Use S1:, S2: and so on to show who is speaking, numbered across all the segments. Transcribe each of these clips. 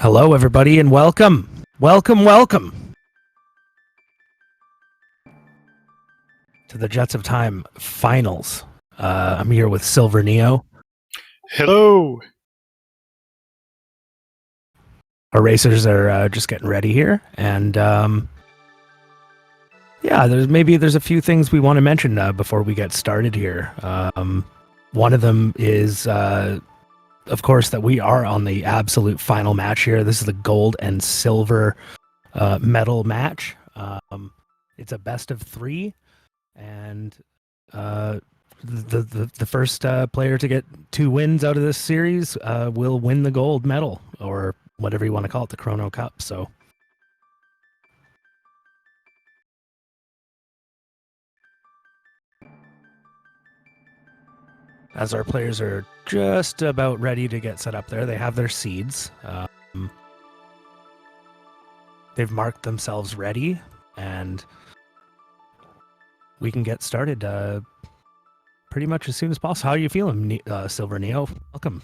S1: Hello, everybody, and welcome. Welcome to the Jets of Time finals. I'm here with Silver Neo.
S2: Hello.
S1: Our racers are just getting ready here, and there's a few things we want to mention before we get started here. One of them is, of course, that we are on the absolute final match here. This is the gold and silver medal match. It's a best of 3, and the first player to get 2 wins out of this series will win the gold medal, or whatever you want to call it, the Chrono Cup. So as our players are just about ready to get set up there, they have their seeds. They've marked themselves ready, and we can get started pretty much as soon as possible. How are you feeling, Silver Neo? Welcome.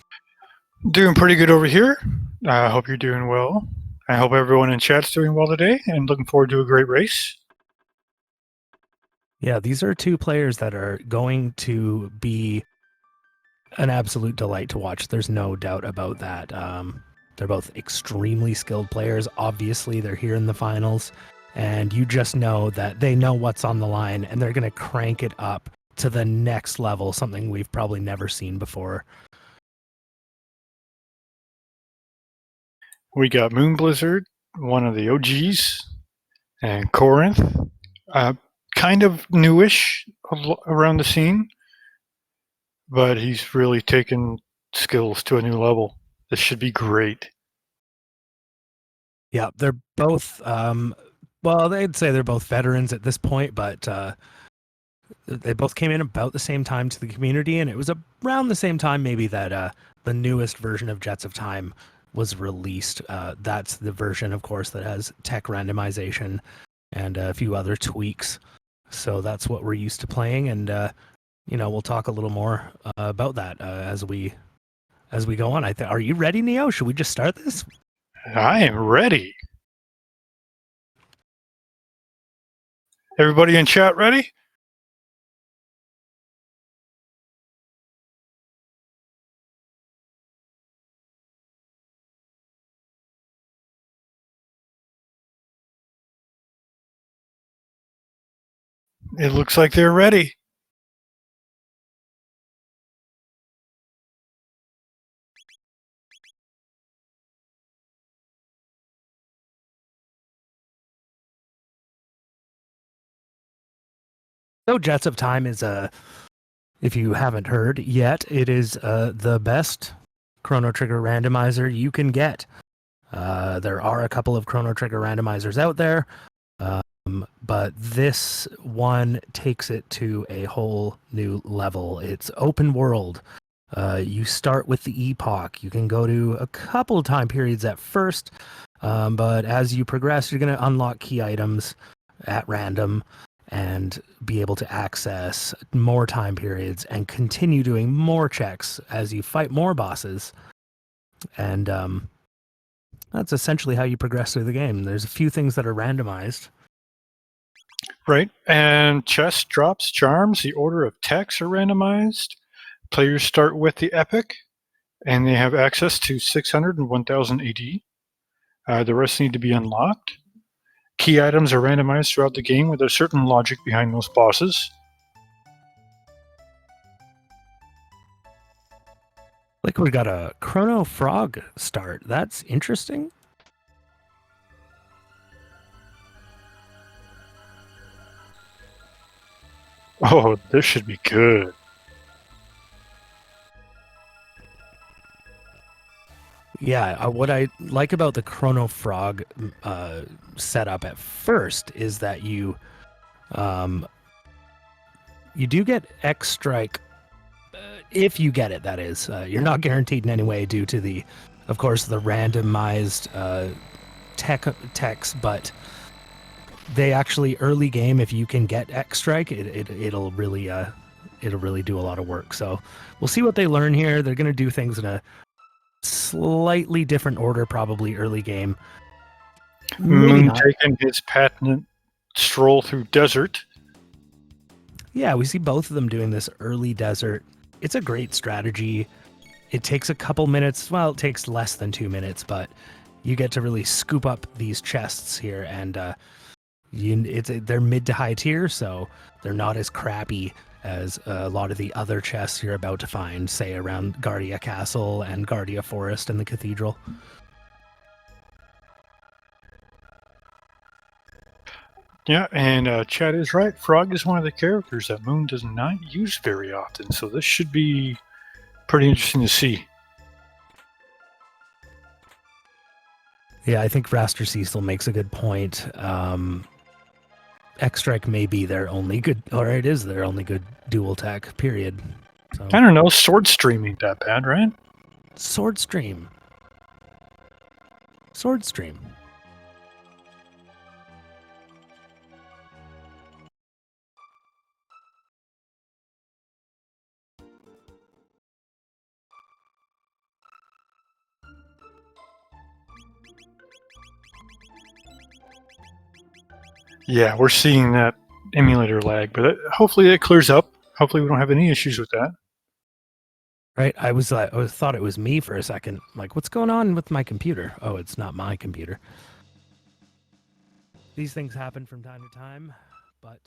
S2: Doing pretty good over here. I hope you're doing well. I hope everyone in chat's doing well today, and looking forward to a great race.
S1: Yeah, these are 2 players that are going to be an absolute delight to watch. There's no doubt about that. They're both extremely skilled players. Obviously, they're here in the finals, and you just know that they know what's on the line, and they're going to crank it up to the next level, something we've probably never seen before.
S2: We got moonblizzard, one of the OGs, and Korenth, kind of newish around the scene, but he's really taken skills to a new level. This should be great.
S1: Yeah, they're both, well, they'd say they're both veterans at this point, but they both came in about the same time to the community, and it was around the same time maybe that the newest version of Jets of Time was released. That's the version, of course, that has tech randomization and a few other tweaks. So that's what we're used to playing, and we'll talk a little more about that as we go on. Are you ready, Neo? Should we just start this?
S2: I am ready. Everybody in chat ready? It looks like they're ready.
S1: So Jets of Time is if you haven't heard yet, it is the best Chrono Trigger randomizer you can get. There are a couple of Chrono Trigger randomizers out there, but this one takes it to a whole new level. It's open world. You start with the epoch. You can go to a couple of time periods at first, but as you progress, you're going to unlock key items at random and be able to access more time periods and continue doing more checks as you fight more bosses. And that's essentially how you progress through the game. There's a few things that are randomized.
S2: Right, and chest drops, charms, the order of techs are randomized. Players start with the epic, and they have access to 600 and 1000 AD. The rest need to be unlocked. Key items are randomized throughout the game with a certain logic behind those bosses.
S1: Like we got a Chrono Frog start. That's interesting.
S2: Oh, this should be good.
S1: Yeah, what I like about the Chrono Frog setup at first is that you do get X Strike if you get it. That is, you're not guaranteed in any way due to the, of course, the randomized techs, but they actually early game, if you can get X Strike, it'll really do a lot of work. So we'll see what they learn here. They're going to do things in a Slightly different order, probably early game. Maybe
S2: Moon
S1: not.
S2: taking his patented stroll through desert.
S1: Yeah, we see both of them doing this early desert. It's a great strategy. It takes a couple minutes. Well, it takes less than 2 minutes, but you get to really scoop up these chests here, and they're mid to high tier, so they're not as crappy as a lot of the other chests you're about to find, say around Guardia Castle and Guardia Forest and the Cathedral.
S2: Yeah, and Chad is right. Frog is one of the characters that Moon does not use very often, so this should be pretty interesting to see.
S1: Yeah, I think Raster Cecil makes a good point. X-Strike may be their only good, or it is their only good dual tech, period. So,
S2: I don't know, Sword Stream ain't that bad, right?
S1: Sword Stream.
S2: Yeah, we're seeing that emulator lag, but hopefully it clears up. Hopefully we don't have any issues with that.
S1: Right, I thought it was me for a second. Like, what's going on with my computer? Oh, it's not my computer. These things happen from time to time, but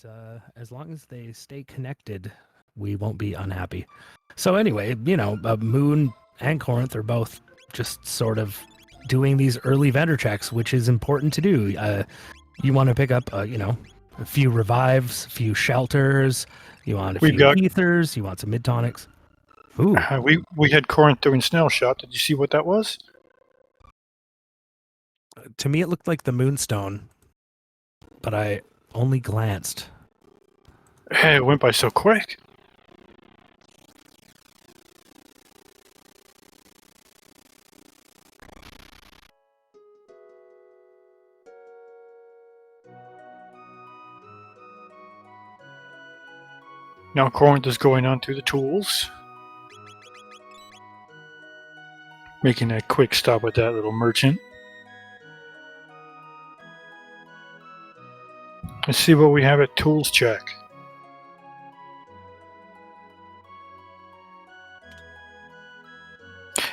S1: as long as they stay connected, we won't be unhappy. So anyway, Moon and Korenth are both just sort of doing these early vendor checks, which is important to do. You want to pick up, a few revives, a few shelters. You want a few ethers. You want some mid-tonics. Ooh.
S2: We had Korenth doing snail shot. Did you see what that was?
S1: To me, it looked like the Moonstone, but I only glanced.
S2: Hey, it went by so quick. Now Korenth is going on to the tools. Making a quick stop at that little merchant. Let's see what we have at tools check.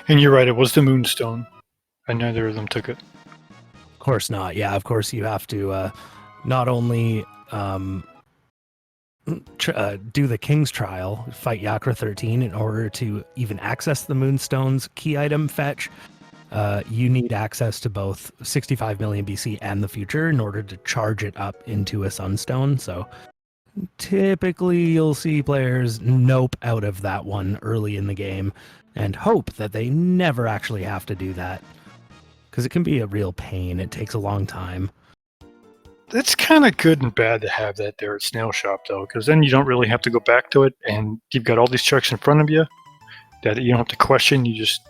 S2: And you're right, it was the Moonstone. And neither of them took it.
S1: Of course not. Yeah, of course you have to not only do the King's Trial, fight Yakra 13 in order to even access the Moonstone's key item fetch. You need access to both 65 million BC and the future in order to charge it up into a Sunstone. So typically you'll see players nope out of that one early in the game and hope that they never actually have to do that, because it can be a real pain. It takes a long time.
S2: It's kind of good and bad to have that there at Snail Shop, though, because then you don't really have to go back to it, and you've got all these checks in front of you that you don't have to question. You just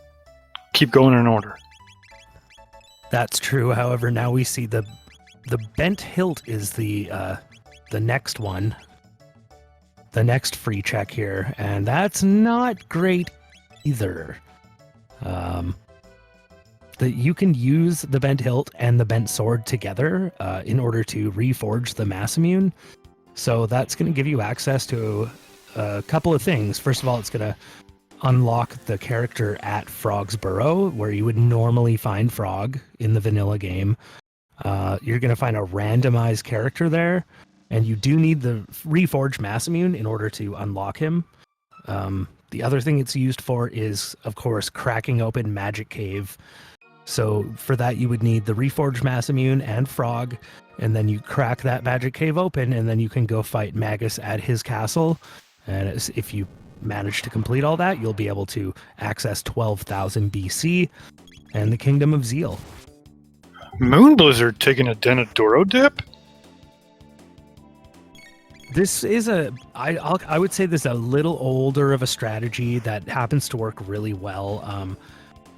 S2: keep going in order.
S1: That's true. However, now we see the bent hilt is the next one, the next free check here, and that's not great either. That you can use the bent hilt and the bent sword together in order to reforge the mass immune. So that's going to give you access to a couple of things. First of all, it's going to unlock the character at Frog's Burrow, where you would normally find Frog in the vanilla game. You're going to find a randomized character there, and you do need the reforged mass immune in order to unlock him. The other thing it's used for is, of course, cracking open Magic Cave. So for that, you would need the reforged mass immune and Frog, and then you crack that Magic Cave open, and then you can go fight Magus at his castle. And if you manage to complete all that, you'll be able to access 12,000 BC and the Kingdom of Zeal.
S2: Moonblizzard taking a Denadoro dip?
S1: This is I would say this is a little older of a strategy that happens to work really well.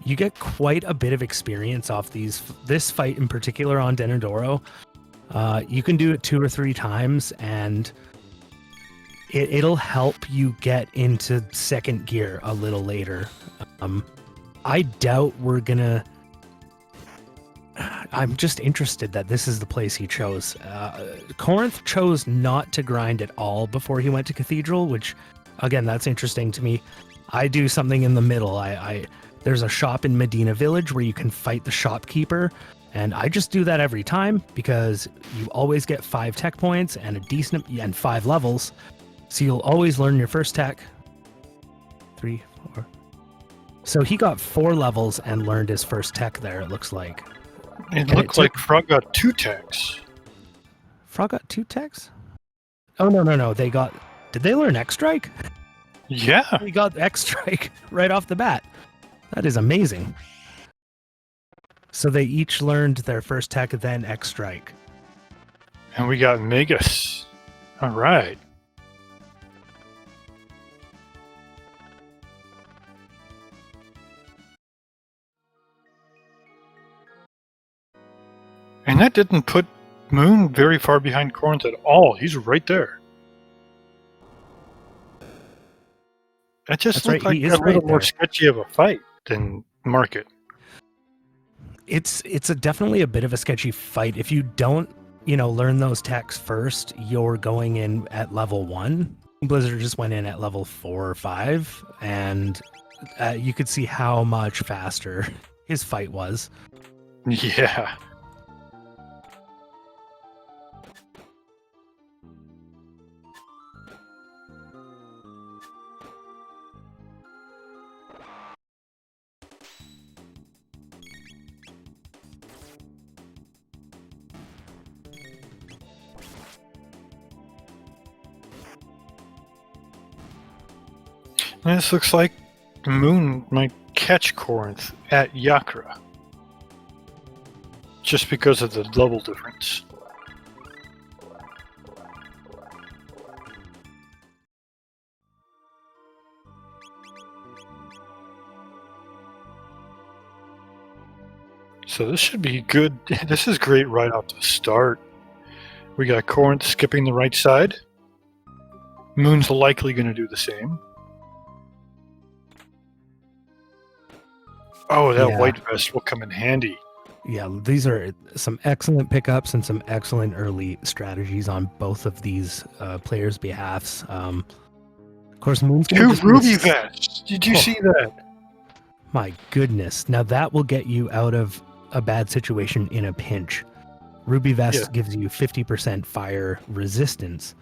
S1: You get quite a bit of experience off this fight in particular on Denadoro. You can do it 2 or 3 times, and it'll help you get into second gear a little later. I doubt we're gonna. I'm just interested that this is the place he chose. Korenth chose not to grind at all before he went to Cathedral, which, again, that's interesting to me. I do something in the middle. There's a shop in Medina Village where you can fight the shopkeeper, and I just do that every time because you always get 5 tech points and 5 levels, so you'll always learn your first tech. 3, 4. So he got 4 levels and learned his first tech there, it looks like.
S2: It looked like Frog got 2 techs.
S1: Frog got 2 techs? Oh, no. Did they learn X-Strike?
S2: Yeah.
S1: He got X-Strike right off the bat. That is amazing. So they each learned their first tech, then X-Strike.
S2: And we got Magus. All right. And that didn't put Moon very far behind Korenth at all. He's right there. That just looked like a little more sketchy of a fight than Market.
S1: It's definitely a bit of a sketchy fight. If you don't, learn those techs first, you're going in at level 1. Blizzard just went in at level 4 or 5, and you could see how much faster his fight was.
S2: Yeah. And this looks like Moon might catch Korenth at Yakra. Just because of the level difference. So this should be good. This is great right off the start. We got Korenth skipping the right side. Moon's likely going to do the same. Oh, that white vest will come in handy.
S1: Yeah, these are some excellent pickups and some excellent early strategies on both of these players' behalfs. Of course, Moon's going to
S2: 2 ruby vests. Did you see that?
S1: My goodness. Now that will get you out of a bad situation in a pinch. Ruby vest gives you 50% fire resistance.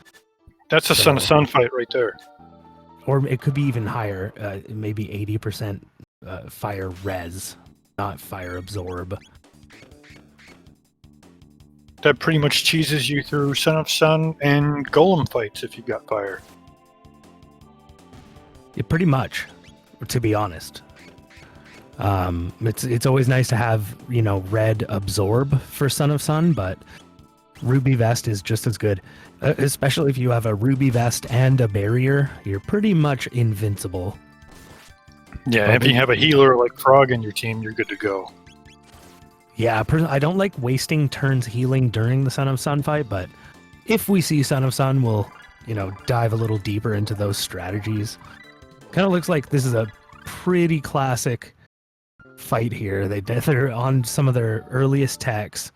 S2: That's a Son of Sun fight right there.
S1: Or it could be even higher, maybe 80% fire res, not fire absorb.
S2: That pretty much cheeses you through Son of Sun and Golem fights if you've got fire.
S1: Yeah, pretty much, to be honest. It's always nice to have, red absorb for Son of Sun, but Ruby Vest is just as good. Especially if you have a Ruby Vest and a barrier, you're pretty much invincible.
S2: Yeah, if you have a healer like Frog in your team, you're good to go.
S1: Yeah, I don't like wasting turns healing during the Son of Sun fight, but if we see Son of Sun, we'll, dive a little deeper into those strategies. Kind of looks like this is a pretty classic fight here. They're on some of their earliest techs.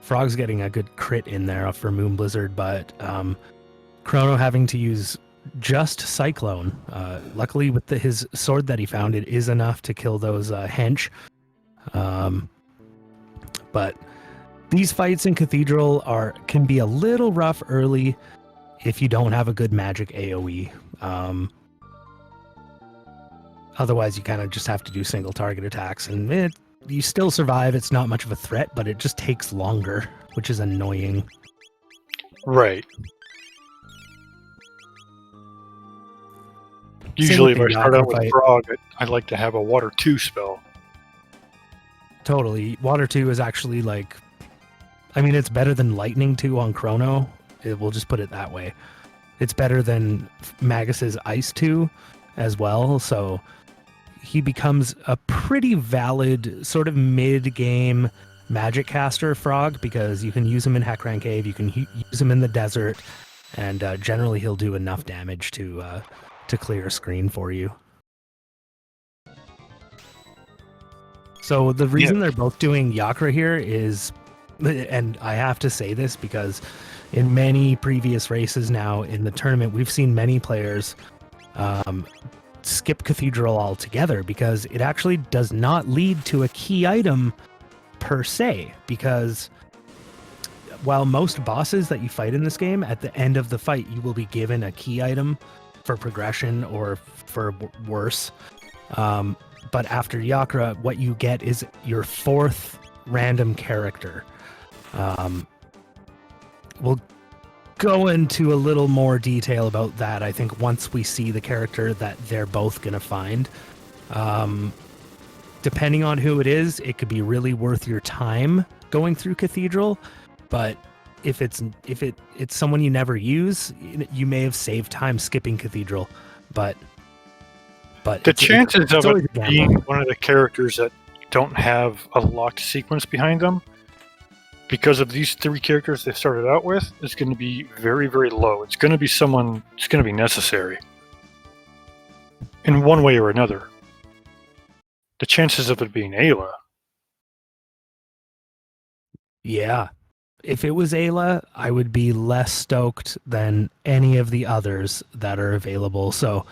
S1: Frog's getting a good crit in there for Moonblizzard, but Chrono having to use just Cyclone. Luckily, with his sword that he found, it is enough to kill those hench. But these fights in Cathedral can be a little rough early if you don't have a good magic AoE. Otherwise, you kind of just have to do single target attacks, and you still survive. It's not much of a threat, but it just takes longer, which is annoying.
S2: Right. Usually if I start out with Frog, I like to have a Water 2 spell.
S1: Totally. Water 2 is actually it's better than Lightning 2 on Chrono. We'll just put it that way. It's better than Magus's Ice 2 as well, so he becomes a pretty valid sort of mid-game magic caster Frog, because you can use him in Hekran Cave, you can use him in the desert, and generally he'll do enough damage to clear a screen for you. So the reason they're both doing Yakra here is, and I have to say this because in many previous races now in the tournament, we've seen many players skip Cathedral altogether because it actually does not lead to a key item per se. Because while most bosses that you fight in this game, at the end of the fight, you will be given a key item for progression or for worse. But after Yakra, what you get is your 4th random character. We'll go into a little more detail about that, I think, once we see the character that they're both going to find. Depending on who it is, it could be really worth your time going through Cathedral, but if it's someone you never use, you may have saved time skipping Cathedral, but
S2: the chances of it being one of the characters that don't have a locked sequence behind them, because of these 3 characters they started out with, is going to be very, very low. It's going to be someone, it's going to be necessary in one way or another. The chances of it being Ayla.
S1: Yeah. If it was Ayla, I would be less stoked than any of the others that are available. So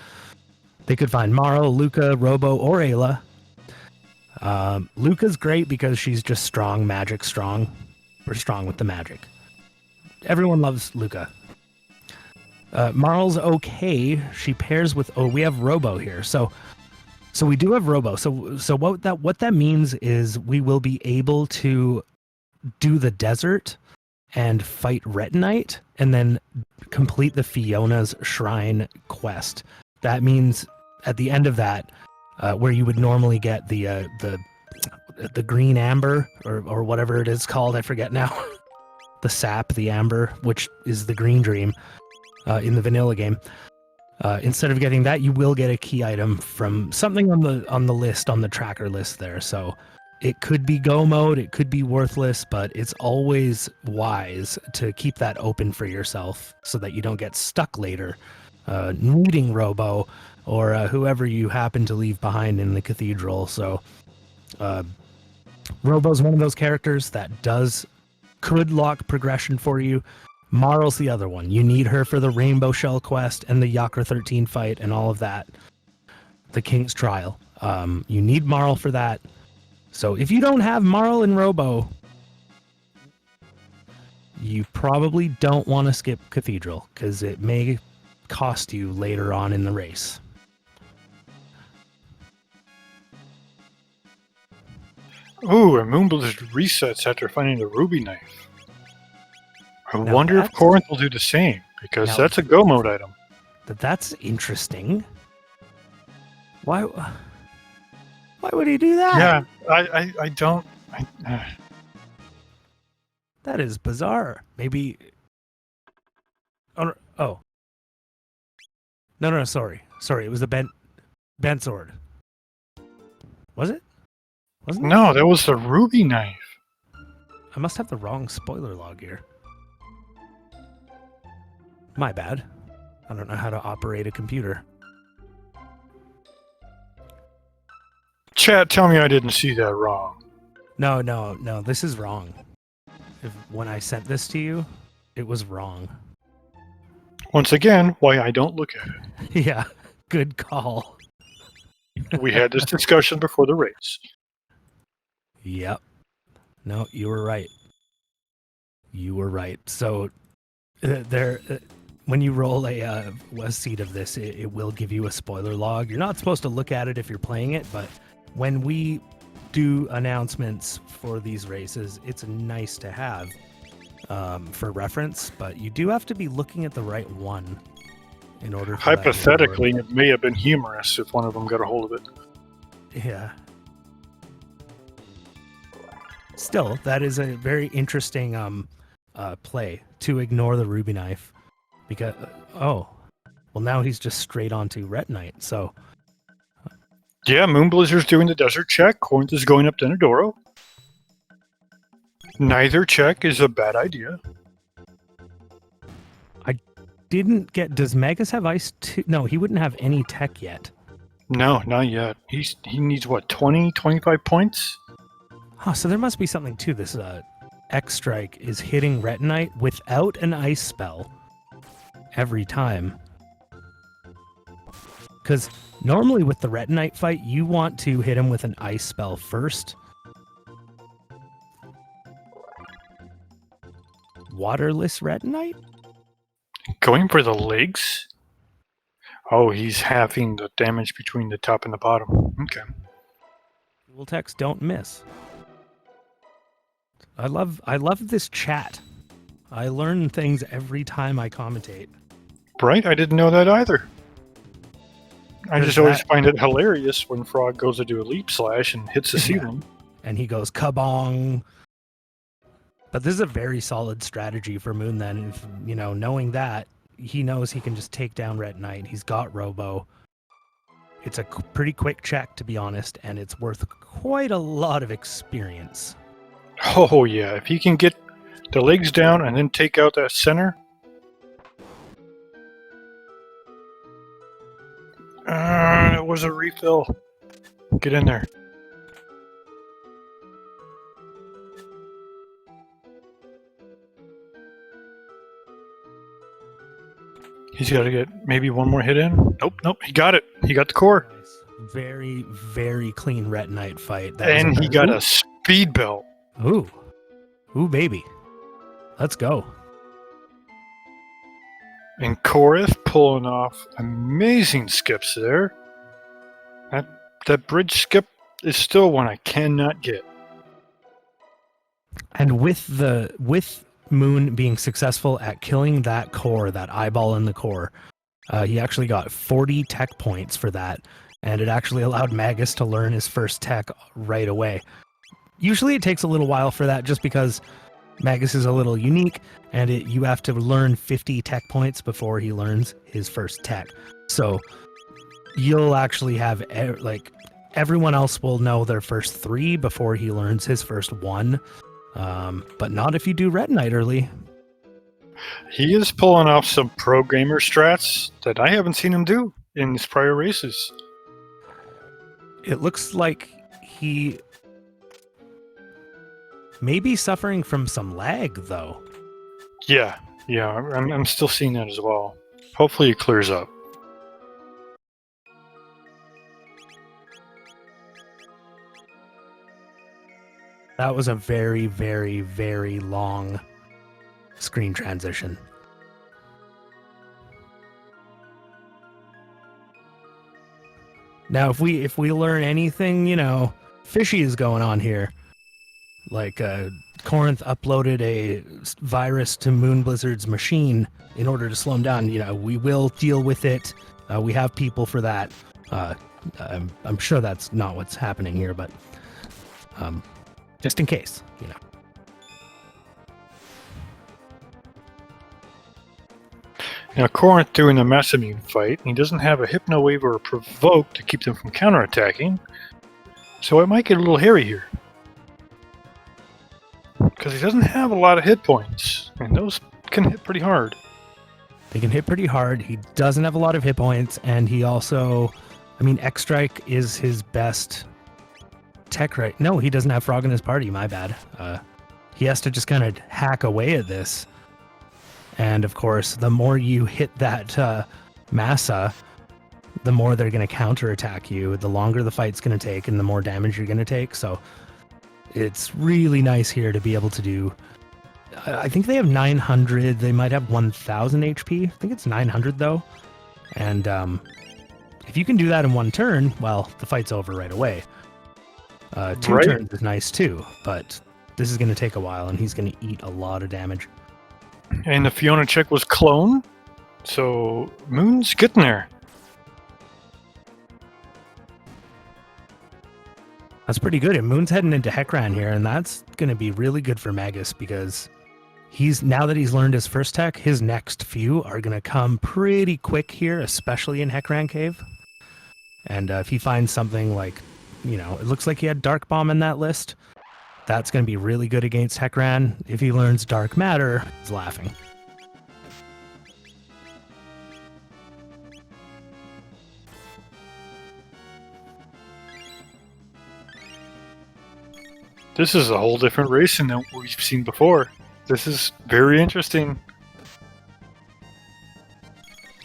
S1: they could find Marl, Luca, Robo, or Ayla. Luca's great because she's just strong, magic strong. We're strong with the magic. Everyone loves Luca. Marl's okay. She pairs with... Oh, we have Robo here. So we do have Robo. So what that means is we will be able to do the desert and fight Retinite and then complete the Fiona's Shrine quest. That means at the end of that, where you would normally get the green amber or whatever it is called, I forget now. The sap, the amber, which is the green dream in the vanilla game. Instead of getting that, you will get a key item from something on the list, on the tracker list there. So it could be go mode, it could be worthless, but it's always wise to keep that open for yourself so that you don't get stuck later needing Robo or whoever you happen to leave behind in the Cathedral. So Robo's one of those characters that could lock progression for you. Marl's the other one. You need her for the Rainbow Shell quest and the Yakra 13 fight and all of that. The King's Trial. You need Marl for that. So if you don't have Marl and Robo, you probably don't want to skip Cathedral because it may cost you later on in the race.
S2: Ooh, and moonblizzard resets after finding the ruby knife. I wonder if Korenth will do the same, because that's a go mode item.
S1: That's interesting. Why would he do that?
S2: Yeah, I don't...
S1: That is bizarre. Maybe... Oh. No, sorry. Sorry, it was the bent sword. Was it? Wasn't it?
S2: No, that was the ruby knife.
S1: I must have the wrong spoiler log here. My bad. I don't know how to operate a computer.
S2: Chat, tell me I didn't see that wrong.
S1: No, this is wrong. When I sent this to you, it was wrong.
S2: Once again, why I don't look at it.
S1: Yeah, good call.
S2: We had this discussion before the race.
S1: Yep. No, you were right. You were right. So when you roll a seed of this, it will give you a spoiler log. You're not supposed to look at it if you're playing it, but when we do announcements for these races, it's nice to have for reference, but you do have to be looking at the right one in order for
S2: hypothetically, it may have been humorous if one of them got a hold of it.
S1: Yeah. Still, that is a very interesting play to ignore the ruby knife because well, now he's just straight onto Retinite. So
S2: yeah, moonblizzard's doing the desert check. Korenth is going up to Denadoro. Neither check is a bad idea.
S1: I didn't get... Does Magus have ice too? No, he wouldn't have any tech yet.
S2: No, not yet. He needs what, 20, 25 points?
S1: Huh, so there must be something to this. X-Strike is hitting Retinite without an ice spell every time. Because normally with the Retinite fight, you want to hit him with an ice spell first. Waterless Retinite?
S2: Going for the legs? Oh, he's halving the damage between the top and the bottom. Okay.
S1: Dual text don't miss. I love this chat. I learn things every time I commentate.
S2: Right? I didn't know that either. I
S1: There's
S2: just always
S1: that-
S2: find it hilarious when Frog goes to do a leap slash and hits the ceiling.
S1: And he goes kabong. But this is a very solid strategy for Moon then. If, knowing that, he knows he can just take down Retinite. He's got Robo. It's a pretty quick check, to be honest, and it's worth quite a lot of experience.
S2: Oh, yeah. If he can get the legs down and then take out that center. It was a refill. Get in there. He's got to get maybe one more hit in. Nope. He got it. He got the core.
S1: Nice. Very, very clean Retinite fight.
S2: And he got a speed belt.
S1: Ooh, baby. Let's go.
S2: And Korenth pulling off amazing skips there. That bridge skip is still one I cannot get.
S1: And with Moon being successful at killing that core, that eyeball in the core, he actually got 40 tech points for that, and it actually allowed Magus to learn his first tech right away. Usually it takes a little while for that just because Magus is a little unique, and you have to learn 50 tech points before he learns his first tech. So you'll actually have, everyone else will know their first 3 before he learns his first 1. But not if you do Retinite early.
S2: He is pulling off some pro gamer strats that I haven't seen him do in his prior races.
S1: It looks like he may be suffering from some lag, though.
S2: Yeah, I'm still seeing that as well. Hopefully it clears up.
S1: That was a very, very, very long screen transition. Now, if we learn anything, fishy is going on here. Like, Korenth uploaded a virus to moonblizzard's machine in order to slow him down. We will deal with it. We have people for that. I'm sure that's not what's happening here, but just in case.
S2: Now Korenth doing the Massamune fight, he doesn't have a Hypno Wave or a Provoke to keep them from counterattacking, so it might get a little hairy here. Because he doesn't have a lot of hit points, and those can hit pretty hard.
S1: They can hit pretty hard. He doesn't have a lot of hit points, and he also, X-Strike is his best tech right. No, he doesn't have Frog in his party, my bad. He has to just kind of hack away at this. And of course, the more you hit that Massa, the more they're going to counterattack you, the longer the fight's going to take, and the more damage you're going to take. So it's really nice here to be able to do. I think they have 900. They might have 1,000 HP. I think it's 900 though. And if you can do that in one turn, well, the fight's over right away. 2
S2: Right.
S1: turns is nice too, but this is going to take a while, and he's going to eat a lot of damage.
S2: And the Fiona check was clone, so Moon's getting there.
S1: That's pretty good. And Moon's heading into Hekran here, and that's going to be really good for Magus because now that he's learned his first tech, his next few are going to come pretty quick here, especially in Hekran Cave. And if he finds something like, it looks like he had Dark Bomb in that list, that's going to be really good against Hekran. If he learns Dark Matter, he's laughing.
S2: This is a whole different racing than what we've seen before. This is very interesting.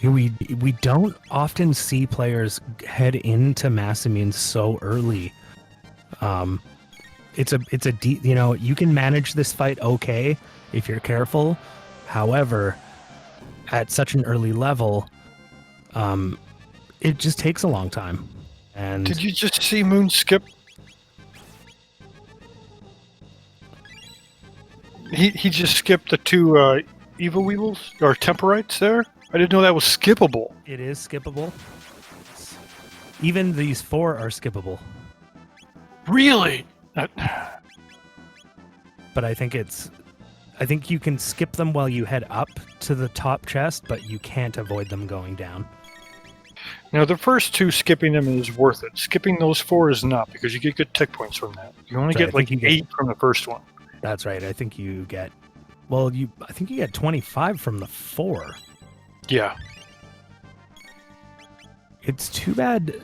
S1: We don't often see players head into Massimune so early. It's a deep, you can manage this fight okay if you're careful. However, at such an early level, it just takes a long time. And
S2: did you just see Moon skip? He just skipped the two Evo Weevils or Temporites there. I didn't know that was skippable.
S1: It is skippable. Even these 4 are skippable.
S2: Really?
S1: But I think you can skip them while you head up to the top chest, but you can't avoid them going down.
S2: Now, the first 2, skipping them is worth it. Skipping those 4 is not, because you get good tech points from that. You only get like 8 from the first one.
S1: That's right. I think you get... Well, I think you get 25 from the 4.
S2: Yeah.
S1: It's too bad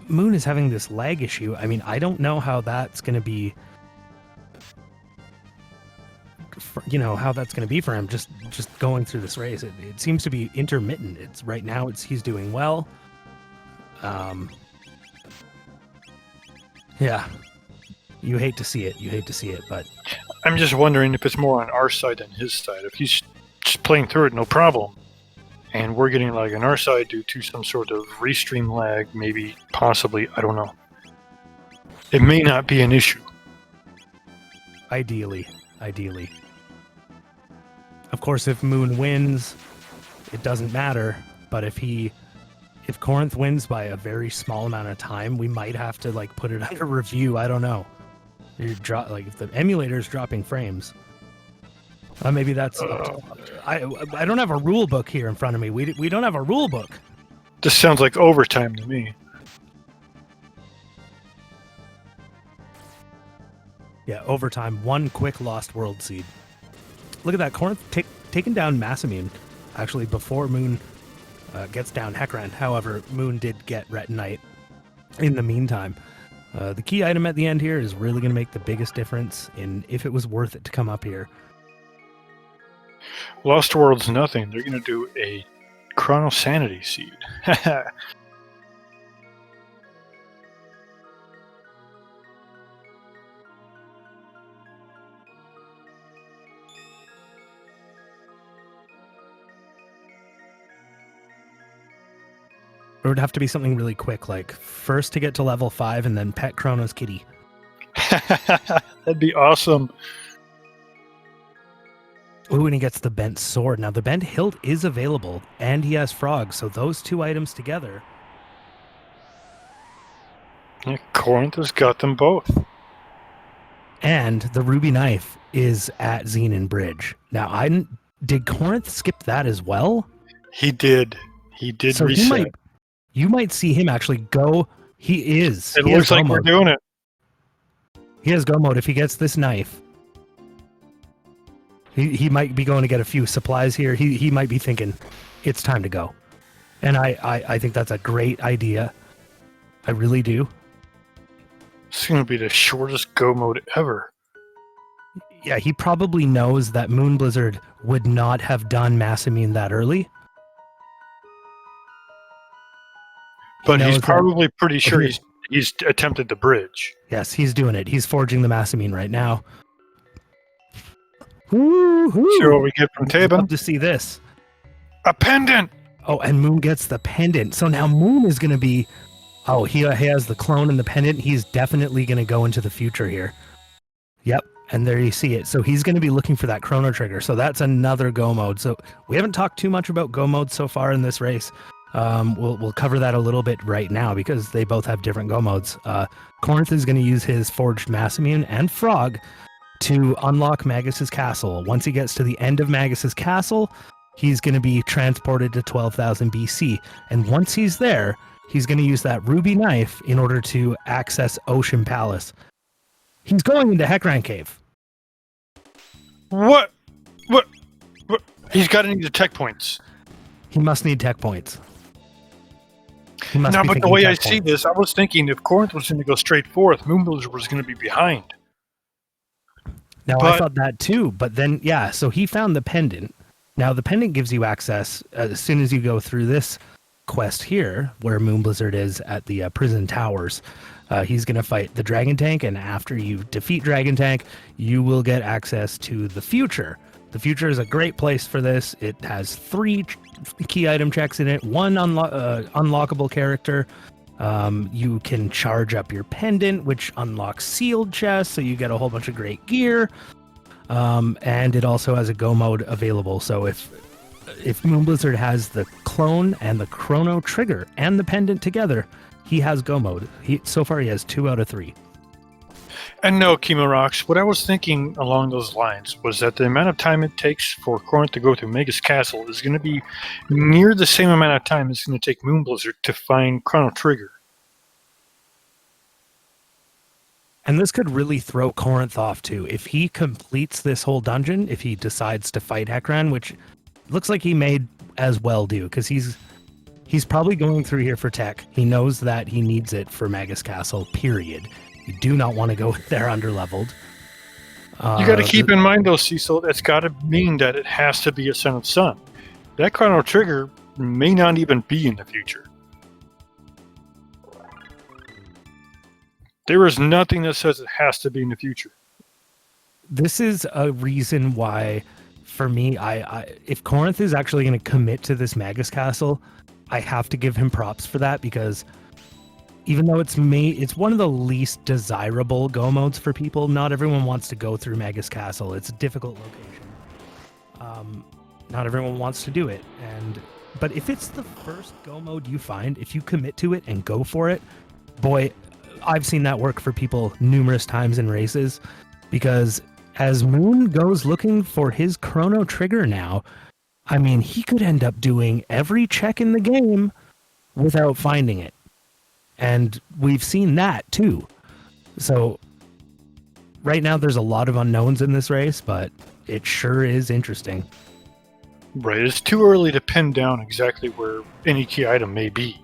S1: Moon is having this lag issue. I mean, I don't know how that's going to be... how that's going to be for him just going through this race. It seems to be intermittent. Right now he's doing well. Yeah. You hate to see it, but
S2: I'm just wondering if it's more on our side than his side. If he's just playing through it, no problem. And we're getting lag on our side due to some sort of restream lag, maybe, possibly, I don't know. It may not be an issue.
S1: Ideally. Of course, if Moon wins, it doesn't matter. But if Korenth wins by a very small amount of time, we might have to put it under review. I don't know. If the emulator's dropping frames. Maybe that's... I don't have a rule book here in front of me. We don't have a rule book.
S2: This sounds like overtime to me.
S1: Yeah, overtime. 1 quick lost world seed. Look at that. Korenth taking down Massimune, actually, before Moon gets down Hekran. However, Moon did get Retinite in the meantime. The key item at the end here is really going to make the biggest difference in if it was worth it to come up here.
S2: Lost World's nothing. They're going to do a Chrono Sanity Seed.
S1: It would have to be something really quick, like first to get to level 5 and then pet Chrono's kitty.
S2: That'd be awesome.
S1: Ooh, and he gets the bent sword. Now, the bent hilt is available, and he has frogs, so those 2 items together...
S2: Yeah, Korenth has got them both.
S1: And the ruby knife is at Xenon Bridge. Now, did Korenth skip that as well?
S2: He did. He did
S1: so
S2: reset.
S1: You might see him actually go... He is.
S2: It looks like we're doing it.
S1: He has go mode if he gets this knife. He might be going to get a few supplies here. He might be thinking, it's time to go. And I think that's a great idea. I really do.
S2: It's going to be the shortest go mode ever.
S1: Yeah, he probably knows that Moonblizzard would not have done Massimune that early.
S2: But he's probably pretty sure he's attempted the bridge.
S1: Yes, he's doing it. He's forging the Massimune right now. Woo-hoo.
S2: See what we get from Taban.
S1: Love to see this.
S2: A pendant!
S1: Oh, and Moon gets the pendant. So now Moon is going to be... Oh, he has the clone and the pendant. He's definitely going to go into the future here. Yep, and there you see it. So he's going to be looking for that Chrono Trigger. So that's another go mode. So we haven't talked too much about go modes so far in this race. We'll cover that a little bit right now because they both have different go modes. Korenth is going to use his Forged Massimune and Frog to unlock Magus's castle. Once he gets to the end of Magus's castle, he's going to be transported to 12,000 BC. And once he's there, he's going to use that ruby knife in order to access Ocean Palace. He's going into Hekran Cave.
S2: What? He's got to need the tech points.
S1: He must need tech points.
S2: But the way I see this, I was thinking if Korenth was going to go straight forth, Moonblizzard was going to be behind.
S1: Now, I
S2: But
S1: thought that too, but then, yeah, so he found the pendant. Now, the pendant gives you access as soon as you go through this quest here, where moonblizzard is at the prison towers. He's going to fight the dragon tank, and after you defeat dragon tank, you will get access to the future. The future is a great place for this. It has 3 key item checks in it, 1 unlockable character. You can charge up your pendant, which unlocks sealed chests, so you get a whole bunch of great gear. And it also has a go mode available. So if moonblizzard has the clone and the chrono trigger and the pendant together, he has go mode. So far he has 2 out of 3.
S2: And no, Chemo Rocks, what I was thinking along those lines was that the amount of time it takes for Korenth to go through Magus Castle is going to be near the same amount of time it's going to take Moonblizzard to find Chrono Trigger.
S1: And this could really throw Korenth off too. If he completes this whole dungeon, if he decides to fight Hekran, which looks like he may as well do, because he's probably going through here for tech. He knows that he needs it for Magus Castle, period. You do not want to go there underleveled.
S2: You got to keep in mind, though, Cecil, that's got to mean that it has to be a Son of Sun. That Chrono Trigger may not even be in the future. There is nothing that says it has to be in the future.
S1: This is a reason why, for me, if Korenth is actually going to commit to this Magus Castle, I have to give him props for that, because even though it's one of the least desirable go modes for people. Not everyone wants to go through Magus Castle. It's a difficult location. Not everyone wants to do it. But if it's the first go mode you find, if you commit to it and go for it, boy, I've seen that work for people numerous times in races, because as Moon goes looking for his Chrono Trigger now, I mean, he could end up doing every check in the game without finding it. And we've seen that too. So right now there's a lot of unknowns in this race, but it sure is interesting.
S2: Right, it's too early to pin down exactly where any key item may be.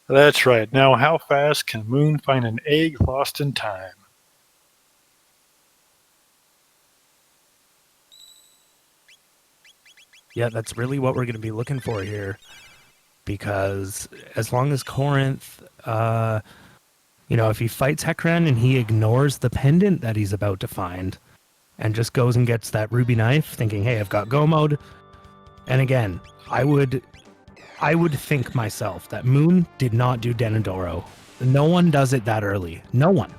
S2: That's right. Now, how fast can Moon find an egg lost in time?
S1: Yeah, that's really what we're going to be looking for here, because as long as Korenth, if he fights Hekran and he ignores the pendant that he's about to find and just goes and gets that ruby knife thinking, hey, I've got go mode. And again, I would think myself that Moon did not do Denadoro. No one does it that early. No one.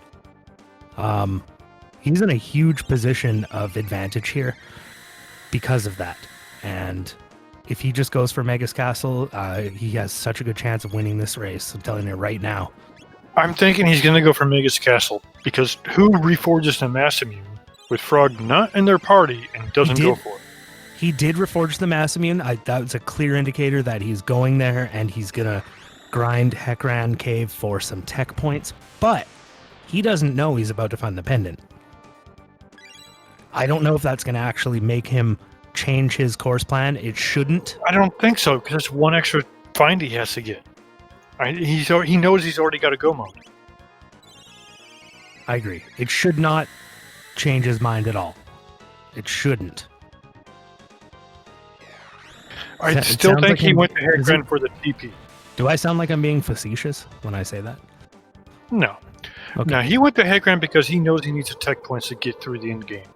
S1: He's in a huge position of advantage here because of that. And if he just goes for Magus Castle, he has such a good chance of winning this race. I'm telling you right now.
S2: I'm thinking he's going to go for Magus Castle, because who reforges the Massamune with Frog not in their party and doesn't go for it?
S1: He did reforge the Massamune. That was a clear indicator that he's going there, and he's going to grind Hekran Cave for some tech points. But he doesn't know he's about to find the pendant. I don't know if that's going to actually make him change his course plan. It shouldn't.
S2: I don't think so, because it's one extra find he has to get. He knows he's already got a go mode.
S1: I agree. It should not change his mind at all. It shouldn't.
S2: I still think he went to Hekran for the TP.
S1: Do I sound like I'm being facetious when I say that?
S2: No.
S1: Okay.
S2: No, he went to Hekran because he knows he needs the tech points to get through the end game.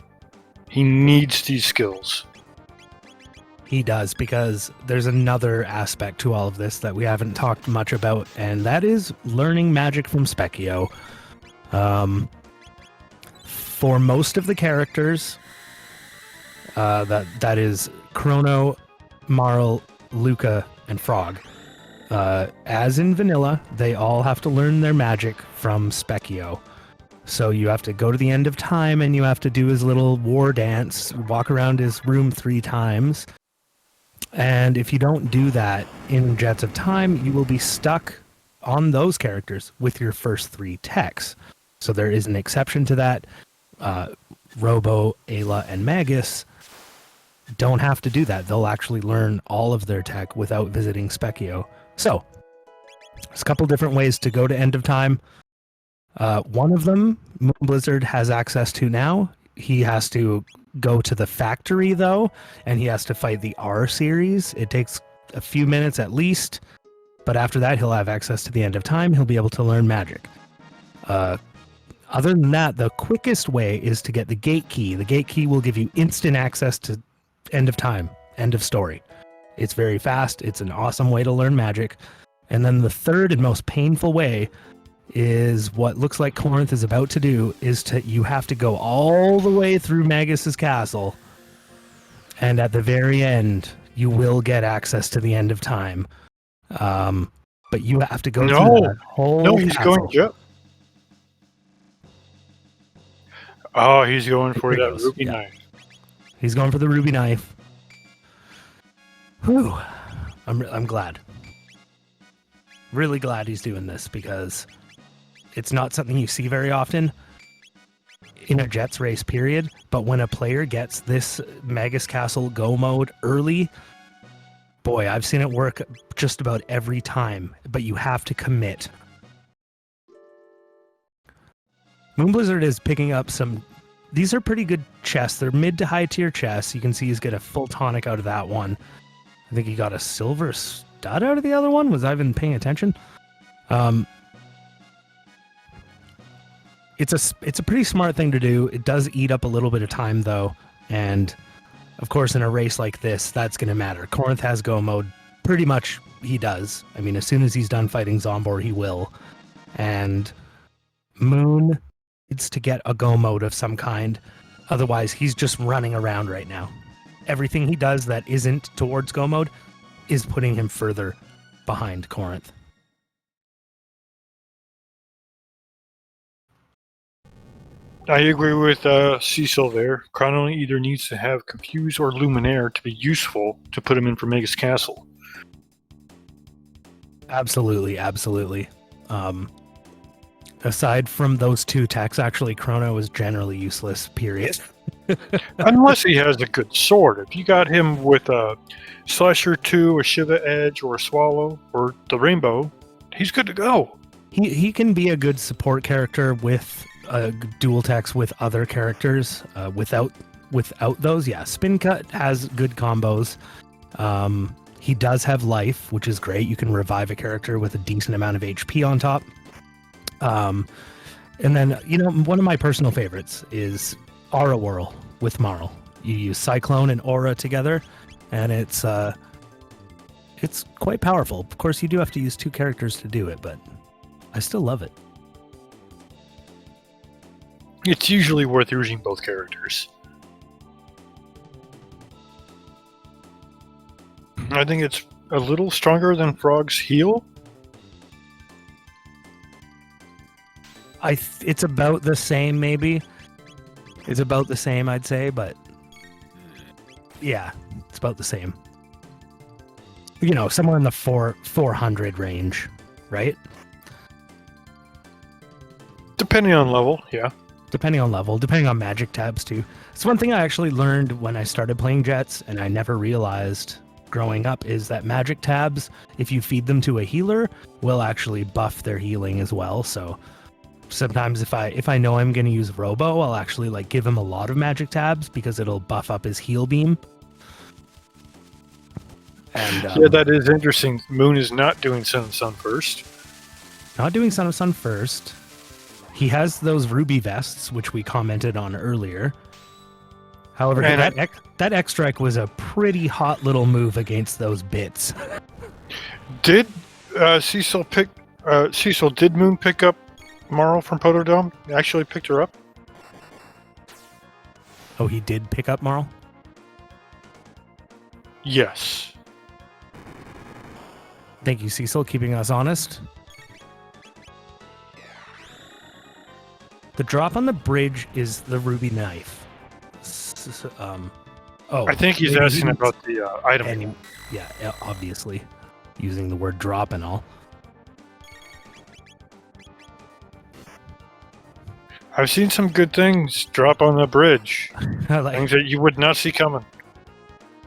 S2: He needs these skills.
S1: He does, because there's another aspect to all of this that we haven't talked much about, and that is learning magic from Specchio. For most of the characters, that is Chrono, Marl, Luca, and Frog. As in Vanilla, they all have to learn their magic from Specchio. So you have to go to the end of time and you have to do his little war dance, walk around his room 3 times. And if you don't do that in Jets of Time, you will be stuck on those characters with your first 3 techs. So there is an exception to that. Robo, Ayla, and Magus don't have to do that. They'll actually learn all of their tech without visiting Specchio. So there's a couple different ways to go to End of Time. One of them, moonblizzard has access to now. He has to go to the factory, though, and he has to fight the R series. It takes a few minutes at least, but after that, he'll have access to the End of Time. He'll be able to learn magic. Other than that, the quickest way is to get the gate key. The gate key will give you instant access to End of Time, end of story. It's very fast. It's an awesome way to learn magic. And then the third and most painful way is what looks like Korenth is about to do, is you have to go all the way through Magus's castle, and at the very end, you will get access to the End of Time. But you have to go through that whole
S2: he's
S1: castle.
S2: going. Yep. Oh, he's going for that ruby knife.
S1: He's going for the ruby knife. Whew. I'm glad. Really glad he's doing this, because it's not something you see very often in a Jets race, period. But when a player gets this Magus Castle Go mode early, boy, I've seen it work just about every time. But you have to commit. moonblizzard is picking up some... These are pretty good chests. They're mid to high tier chests. You can see he's got a full tonic out of that one. I think he got a silver stud out of the other one. Was I even paying attention? It's a pretty smart thing to do. It does eat up a little bit of time, though. And, of course, in a race like this, that's going to matter. Korenth has Go mode. Pretty much he does. I mean, as soon as he's done fighting Zombor, he will. And Moon needs to get a Go mode of some kind. Otherwise, he's just running around right now. Everything he does that isn't towards Go mode is putting him further behind Korenth.
S2: I agree with Cecil there. Chrono either needs to have Confuse or Luminaire to be useful to put him in for Magus Castle.
S1: Absolutely, absolutely. Aside from those two techs, actually, Chrono is generally useless, period.
S2: Unless he has a good sword. If you got him with a Slasher 2, a Shiva Edge, or a Swallow, or the Rainbow, he's good to go.
S1: He can be a good support character with dual techs with other characters. Without those, yeah. Spin Cut has good combos. He does have life, which is great. You can revive a character with a decent amount of HP on top. And then, one of my personal favorites is Aura Whirl with Marl. You use Cyclone and Aura together, and it's quite powerful. Of course, you do have to use two characters to do it, but I still love it.
S2: It's usually worth using both characters. I think it's a little stronger than Frog's heal.
S1: It's about the same, maybe. It's about the same, I'd say, but yeah, it's about the same. Somewhere in the 400 range, right?
S2: Depending on level, yeah.
S1: Depending on level, depending on magic tabs, too. It's one thing I actually learned when I started playing Jets, and I never realized growing up, is that magic tabs, if you feed them to a healer, will actually buff their healing as well. So sometimes if I know I'm going to use Robo, I'll actually give him a lot of magic tabs because it'll buff up his heal beam. And
S2: yeah, that is interesting. Moon is not doing Sun of Sun first.
S1: Not doing Son of Sun first. He has those ruby vests, which we commented on earlier. However, that X-Strike was a pretty hot little move against those bits.
S2: Did Cecil did Moon pick up Marl from Potodome? He actually picked her up?
S1: Oh, he did pick up Marl?
S2: Yes.
S1: Thank you, Cecil, keeping us honest. The drop on the bridge is the ruby knife.
S2: I think he's asking about the item.
S1: Yeah, obviously. Using the word drop and all.
S2: I've seen some good things drop on the bridge.
S1: Like,
S2: Things that you would not see coming.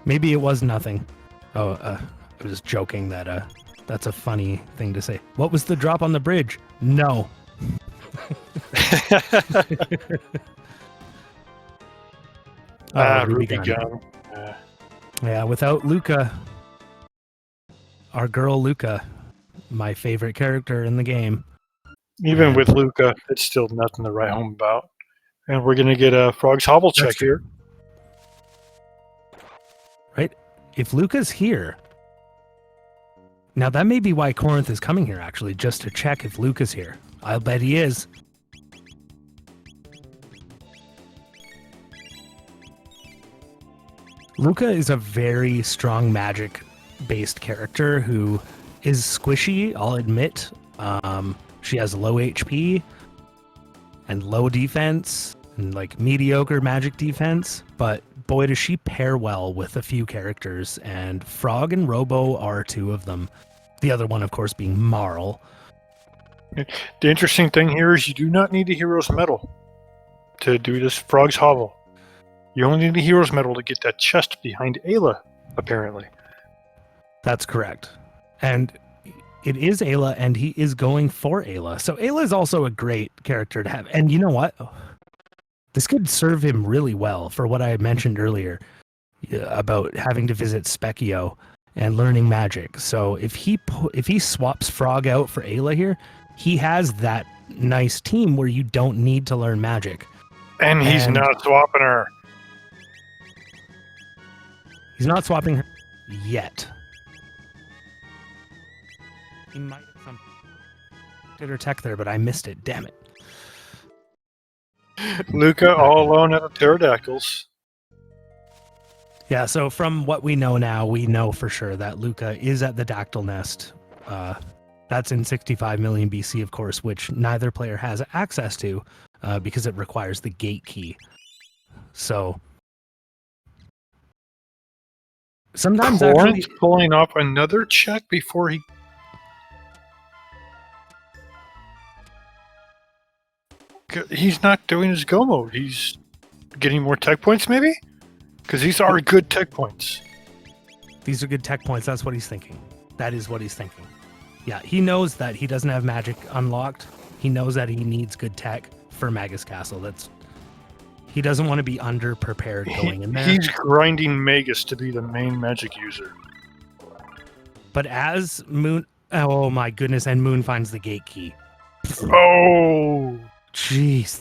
S1: maybe it was nothing. Oh, I was joking that that's a funny thing to say. What was the drop on the bridge? No.
S2: Ruby
S1: gun.
S2: gun.
S1: Yeah, without Luca, our girl Luca, my favorite character in the game.
S2: Even
S1: And-
S2: with Luca, it's still nothing to write home about. And we're going to get a Frog's Hobble check here.
S1: Right? If Luca's here... Now, that may be why Korenth is coming here, actually, just to check if Luca's here. I'll bet he is. Luca is a very strong magic-based character who is squishy, I'll admit. She has low HP and low defense and like mediocre magic defense, but boy does she pair well with a few characters, and Frog and Robo are two of them. The other one, of course, being Marl.
S2: The interesting thing here is you do not need a Hero's Medal to do this Frog's Hobble. You only need a Hero's Medal to get that chest behind Ayla, apparently.
S1: That's correct. And it is Ayla, and he is going for Ayla. So Ayla is also a great character to have. And you know what? This could serve him really well for what I mentioned earlier about having to visit Specchio and learning magic. So if he swaps Frog out for Ayla here, he has that nice team where you don't need to learn magic.
S2: And he's not swapping her.
S1: He's not swapping her yet. He might have some her tech there, but I missed it. Damn it.
S2: Luca all alone at the pterodactyls.
S1: Yeah, so from what we know now, we know for sure that Luca is at the Dactyl Nest. That's in 65 million BC, of course, which neither player has access to because it requires the gate key. So sometimes
S2: Korenth pulling off another check before he... He's not doing his go mode. He's getting more tech points, maybe? Because these are good tech points.
S1: These are good tech points. That's what he's thinking. That is what he's thinking. Yeah, he knows that he doesn't have magic unlocked. He knows that he needs good tech for Magus Castle. He doesn't want to be under-prepared going in there.
S2: He's grinding Magus to be the main magic user.
S1: But as Moon... Oh my goodness, and Moon finds the gate key.
S2: Oh!
S1: Jeez,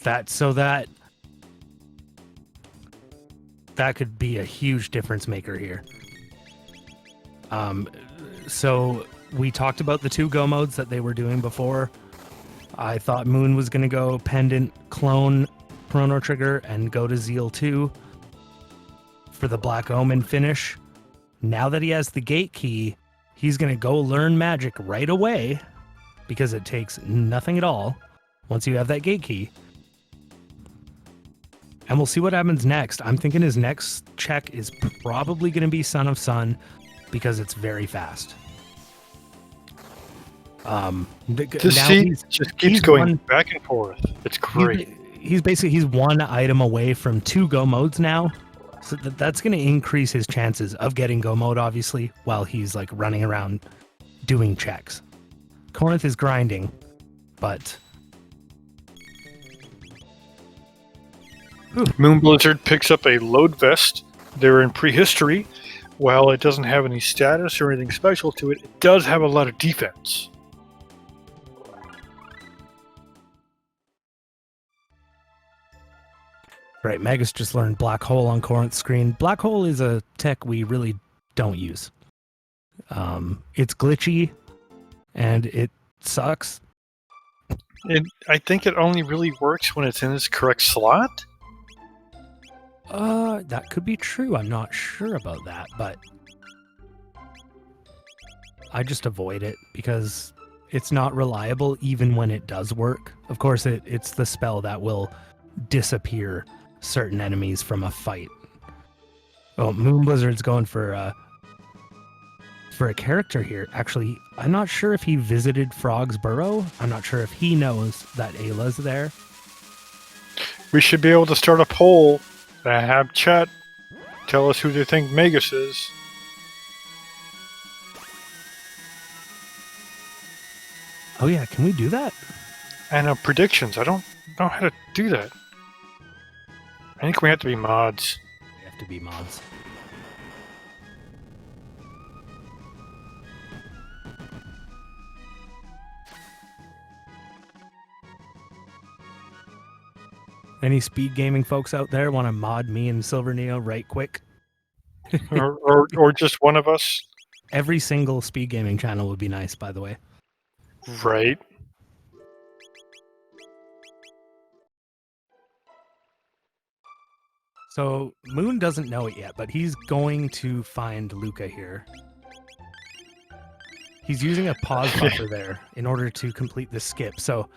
S1: that could be a huge difference maker here. So we talked about the two go modes that they were doing before. I thought Moon was going to go Pendant, clone Chrono Trigger, and go to Zeal 2 for the Black Omen finish. Now that he has the gate key, he's going to go learn magic right away because it takes nothing at all once you have that gate key. And we'll see what happens next. I'm thinking his next check is probably going to be Son of Sun because it's very fast.
S2: Just keeps going back and forth. It's great.
S1: He's one item away from 2 go modes now. So that's going to increase his chances of getting go mode, obviously, while he's like running around doing checks. Korenth is grinding, but...
S2: Moonblizzard picks up a load vest. They're in prehistory. While it doesn't have any status or anything special to it, it does have a lot of defense.
S1: Right, Magus just learned Black Hole on Korenth's screen. Black Hole is a tech we really don't use. It's glitchy, and it sucks.
S2: I think it only really works when it's in its correct slot.
S1: That could be true. I'm not sure about that, but I just avoid it because it's not reliable even when it does work. Of course, it's the spell that will disappear certain enemies from a fight. Oh, Moonblizzard's going for a character here. Actually, I'm not sure if he visited Frog's Burrow. I'm not sure if he knows that Ayla's there.
S2: We should be able to start a poll and have chat tell us who they think Magus is.
S1: Oh yeah, can we do that?
S2: And predictions. I don't know how to do that. I think we have to be mods.
S1: We have to be mods. Any speed gaming folks out there want to mod me and Silver Neo right quick?
S2: or just one of us.
S1: Every single speed gaming channel would be nice, by the way.
S2: Right.
S1: So Moon doesn't know it yet, but he's going to find Luca here. He's using a pause buffer there in order to complete the skip. So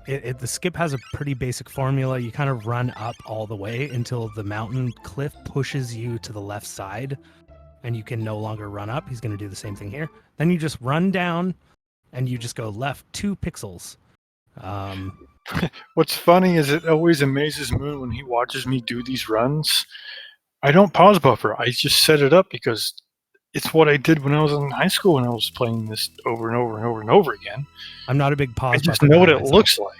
S1: the skip has a pretty basic formula. You kind of run up all the way until the mountain cliff pushes you to the left side and you can no longer run up. He's going to do the same thing here. Then you just run down and you just go left 2 pixels.
S2: What's funny is it always amazes Moon when he watches me do these runs. I don't pause buffer. I just set it up because it's what I did when I was in high school when I was playing this over and over and over and over again.
S1: I'm not a big pause buffer.
S2: I just know what it looks like.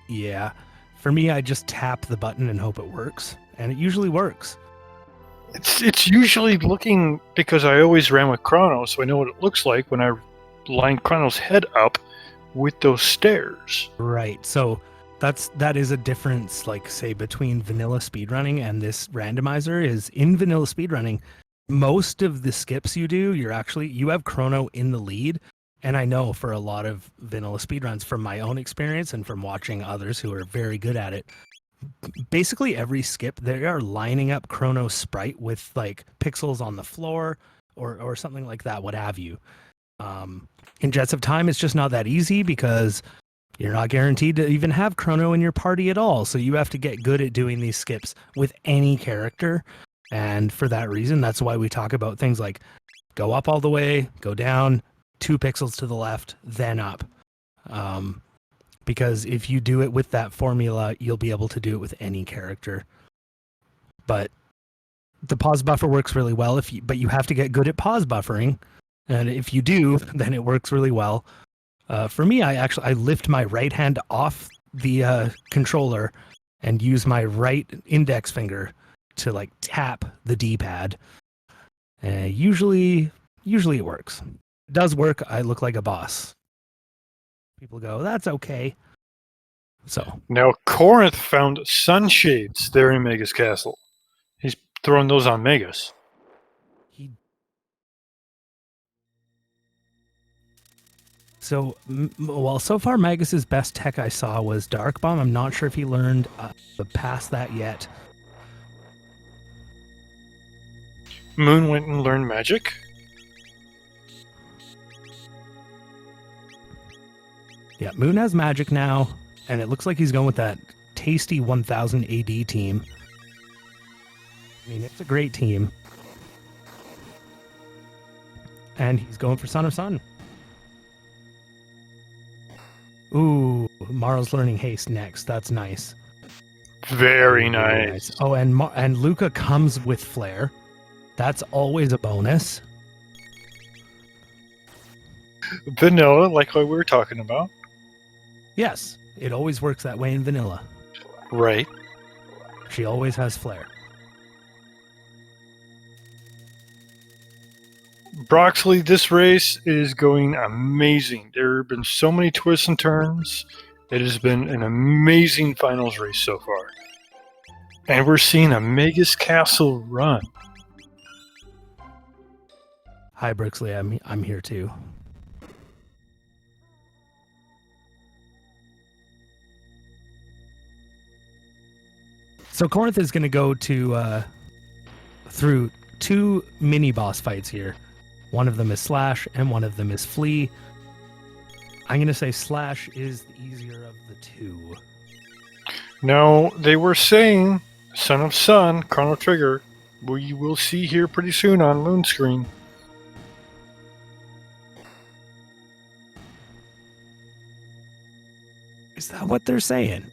S1: Yeah. For me, I just tap the button and hope it works. And it usually works.
S2: It's usually looking, because I always ran with Chrono, so I know what it looks like when I line Chrono's head up with those stairs.
S1: Right. So that is a difference, like, say, between vanilla speedrunning and this randomizer. Is in vanilla speedrunning, most of the skips you do, you have Chrono in the lead. And I know for a lot of vanilla speedruns, from my own experience and from watching others who are very good at it, basically every skip they are lining up Chrono's sprite with like pixels on the floor or something like that, what have you. In Jets of Time, it's just not that easy because you're not guaranteed to even have Chrono in your party at all. So you have to get good at doing these skips with any character. And for that reason, that's why we talk about things like go up all the way, go down 2 pixels to the left, then up. Because if you do it with that formula, you'll be able to do it with any character. But the pause buffer works really well, but you have to get good at pause buffering. And if you do, then it works really well. For me, I lift my right hand off the controller and use my right index finger to like tap the D-pad. Usually it works. It does work. I look like a boss. People go, that's okay. So
S2: now Korenth found sunshades there in Magus Castle. He's throwing those on Magus.
S1: So far Magus's best tech I saw was Dark Bomb. I'm not sure if he learned past that yet.
S2: Moon went and learned magic.
S1: Yeah, Moon has magic now, and it looks like he's going with that tasty 1000 AD team. I mean, it's a great team. And he's going for Son of Sun. Ooh, Maro's learning haste next. That's nice.
S2: Very nice.
S1: Oh, and Luca comes with flare. That's always a bonus.
S2: Vanilla, like what we were talking about.
S1: Yes, it always works that way in vanilla.
S2: Right.
S1: She always has flare.
S2: Broxley, this race is going amazing. There have been so many twists and turns. It has been an amazing finals race so far. And we're seeing a Magus Castle run.
S1: Hi, Broxley. I'm here too. So Korenth is going to go through 2 mini boss fights here. One of them is Slash and one of them is Flea. I'm going to say Slash is the easier of the 2.
S2: Now, they were saying Son of Sun, Chrono Trigger, we will see here pretty soon on Moon screen.
S1: Is that what they're saying?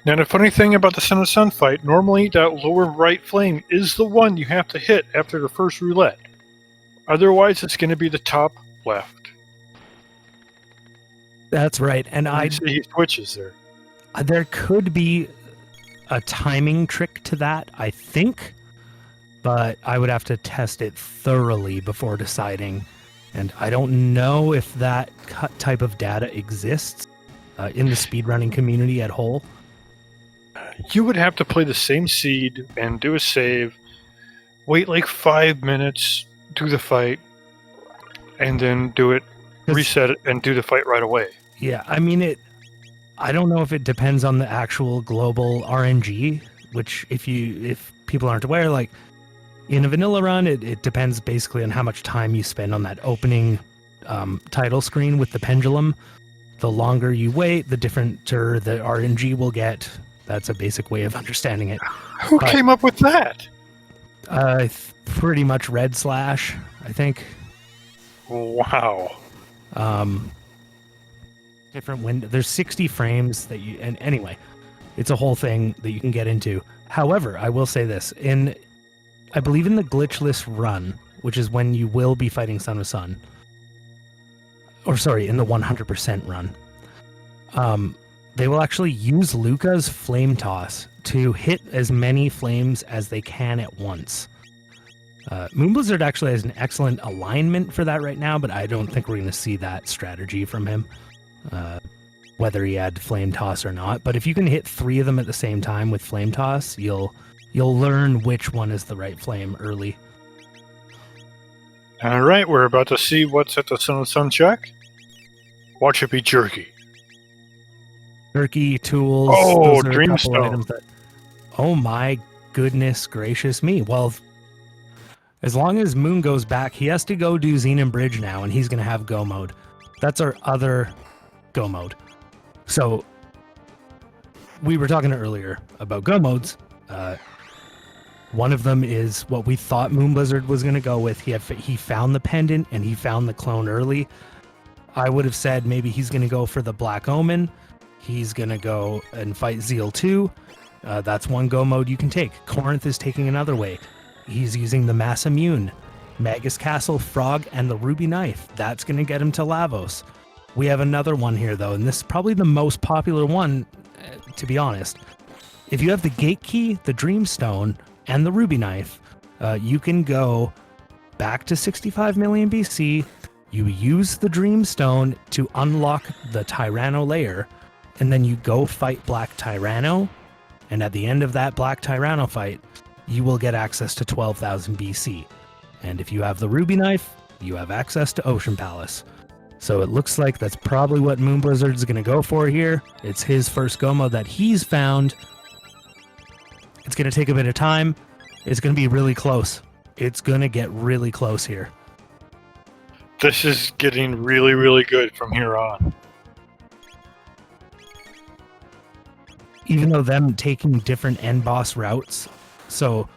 S2: Now, the funny thing about the Son of Sun fight, normally that lower right flame is the one you have to hit after the first roulette. Otherwise, it's going to be the top left.
S1: That's right. And
S2: You see he switches there.
S1: there could be a timing trick to that, I think, but I would have to test it thoroughly before deciding. And I don't know if that type of data exists in the speedrunning community at whole.
S2: You would have to play the same seed and do a save, wait like 5 minutes, do the fight, and then do it, reset it, and do the fight right away.
S1: Yeah, I mean, I don't know if it depends on the actual global RNG, which if people aren't aware, like in a vanilla run, it depends basically on how much time you spend on that opening title screen with the pendulum. The longer you wait, the differenter the RNG will get. That's a basic way of understanding it.
S2: Who came up with that?
S1: Pretty much Red Slash, I think.
S2: Wow.
S1: Different window. There's 60 frames that you, and anyway, it's a whole thing that you can get into. However, I will say this: I believe in the glitchless run, which is when you will be fighting Son of Sun, or sorry, in the 100% run. They will actually use Luca's flame toss to hit as many flames as they can at once. moonblizzard actually has an excellent alignment for that right now, but I don't think we're going to see that strategy from him, whether he had flame toss or not. But if you can hit 3 of them at the same time with flame toss, you'll learn which one is the right flame early.
S2: All right, we're about to see what's at the Son of Sun check. Watch it be jerky.
S1: Jerky, tools.
S2: Oh,
S1: those are a couple
S2: Dreamstone.
S1: items that, oh my goodness gracious me. Well, as long as Moon goes back, he has to go do Xenon Bridge now, and he's going to have go mode. That's our other go mode. So we were talking earlier about go modes. One of them is what we thought moonblizzard was going to go with. He found the pendant and he found the clone early. I would have said maybe he's going to go for the Black Omen. He's going to go and fight Zeal 2. That's one go mode you can take. Korenth is taking another way. He's using the Mass Immune, Magus Castle, Frog, and the Ruby Knife. That's going to get him to Lavos. We have another one here, though, and this is probably the most popular one, to be honest. If you have the Gate Key, the Dreamstone, and the Ruby Knife, you can go back to 65 million BC. You use the Dreamstone to unlock the Tyranno layer, and then you go fight Black Tyranno, and at the end of that Black Tyranno fight, you will get access to 12,000 BC. And if you have the Ruby Knife, you have access to Ocean Palace. So it looks like that's probably what moonblizzard's going to go for here. It's his first go mode that he's found. It's going to take a bit of time. It's going to be really close. It's going to get really close here.
S2: This is getting really, really good from here on.
S1: Even though them taking different end boss routes. So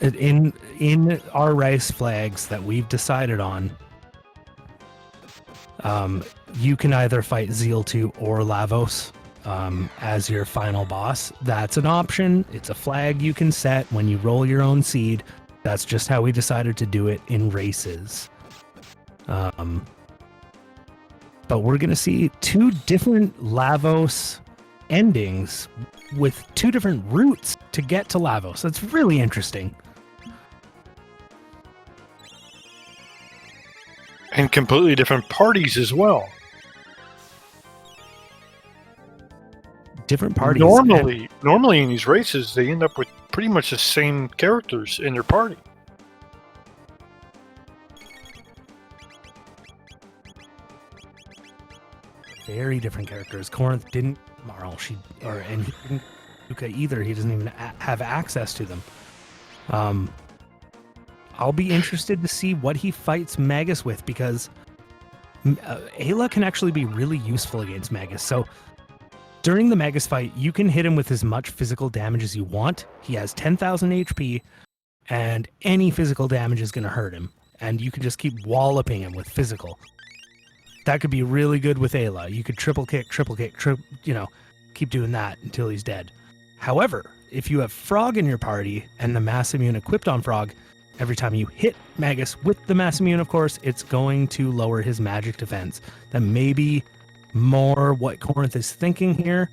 S1: in our rice flags that we've decided on, you can either fight Zeal 2 or Lavos as your final boss. That's an option. It's a flag you can set when you roll your own seed. That's just how we decided to do it in races. But we're going to see 2 different Lavos endings with 2 different routes to get to Lavos. That's really interesting.
S2: And completely different parties as well.
S1: Different parties.
S2: Normally in these races, they end up with pretty much the same characters in their party.
S1: Very different characters. Korenth didn't, and he didn't, Luca either. He doesn't even have access to them. I'll be interested to see what he fights Magus with, because Ayla can actually be really useful against Magus. So during the Magus fight, you can hit him with as much physical damage as you want. He has 10,000 HP, and any physical damage is going to hurt him. And you can just keep walloping him with physical. That could be really good with Ayla. You could triple kick, keep doing that until he's dead. However, if you have Frog in your party and the Mass Immune equipped on Frog, every time you hit Magus with the Mass Immune, of course, it's going to lower his magic defense. That may be more what Korenth is thinking here.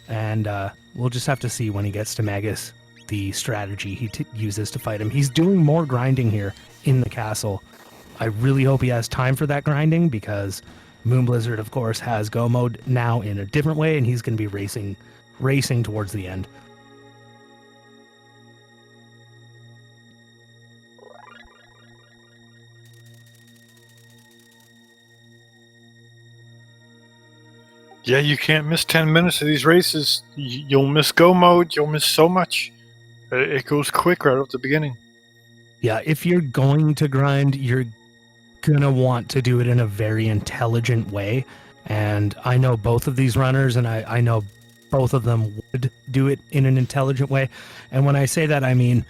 S1: And we'll just have to see when he gets to Magus the strategy he uses to fight him. He's doing more grinding here in the castle. I really hope he has time for that grinding, because moonblizzard, of course, has go mode now in a different way, and he's going to be racing towards the end.
S2: Yeah, you can't miss 10 minutes of these races. You'll miss go mode. You'll miss so much. It goes quick right off the beginning.
S1: Yeah, if you're going to grind, you're going to want to do it in a very intelligent way. And I know both of these runners, and I know both of them would do it in an intelligent way. And when I say that, I mean,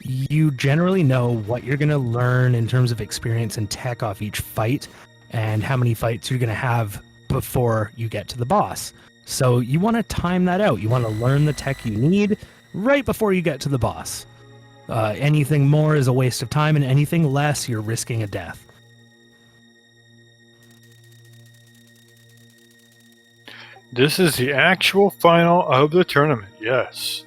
S1: you generally know what you're going to learn in terms of experience and tech off each fight, and how many fights you're going to have before you get to the boss. So you want to time that out. You want to learn the tech you need right before you get to the boss. Anything more is a waste of time, and anything less, you're risking a death.
S2: This is the actual final of the tournament, yes.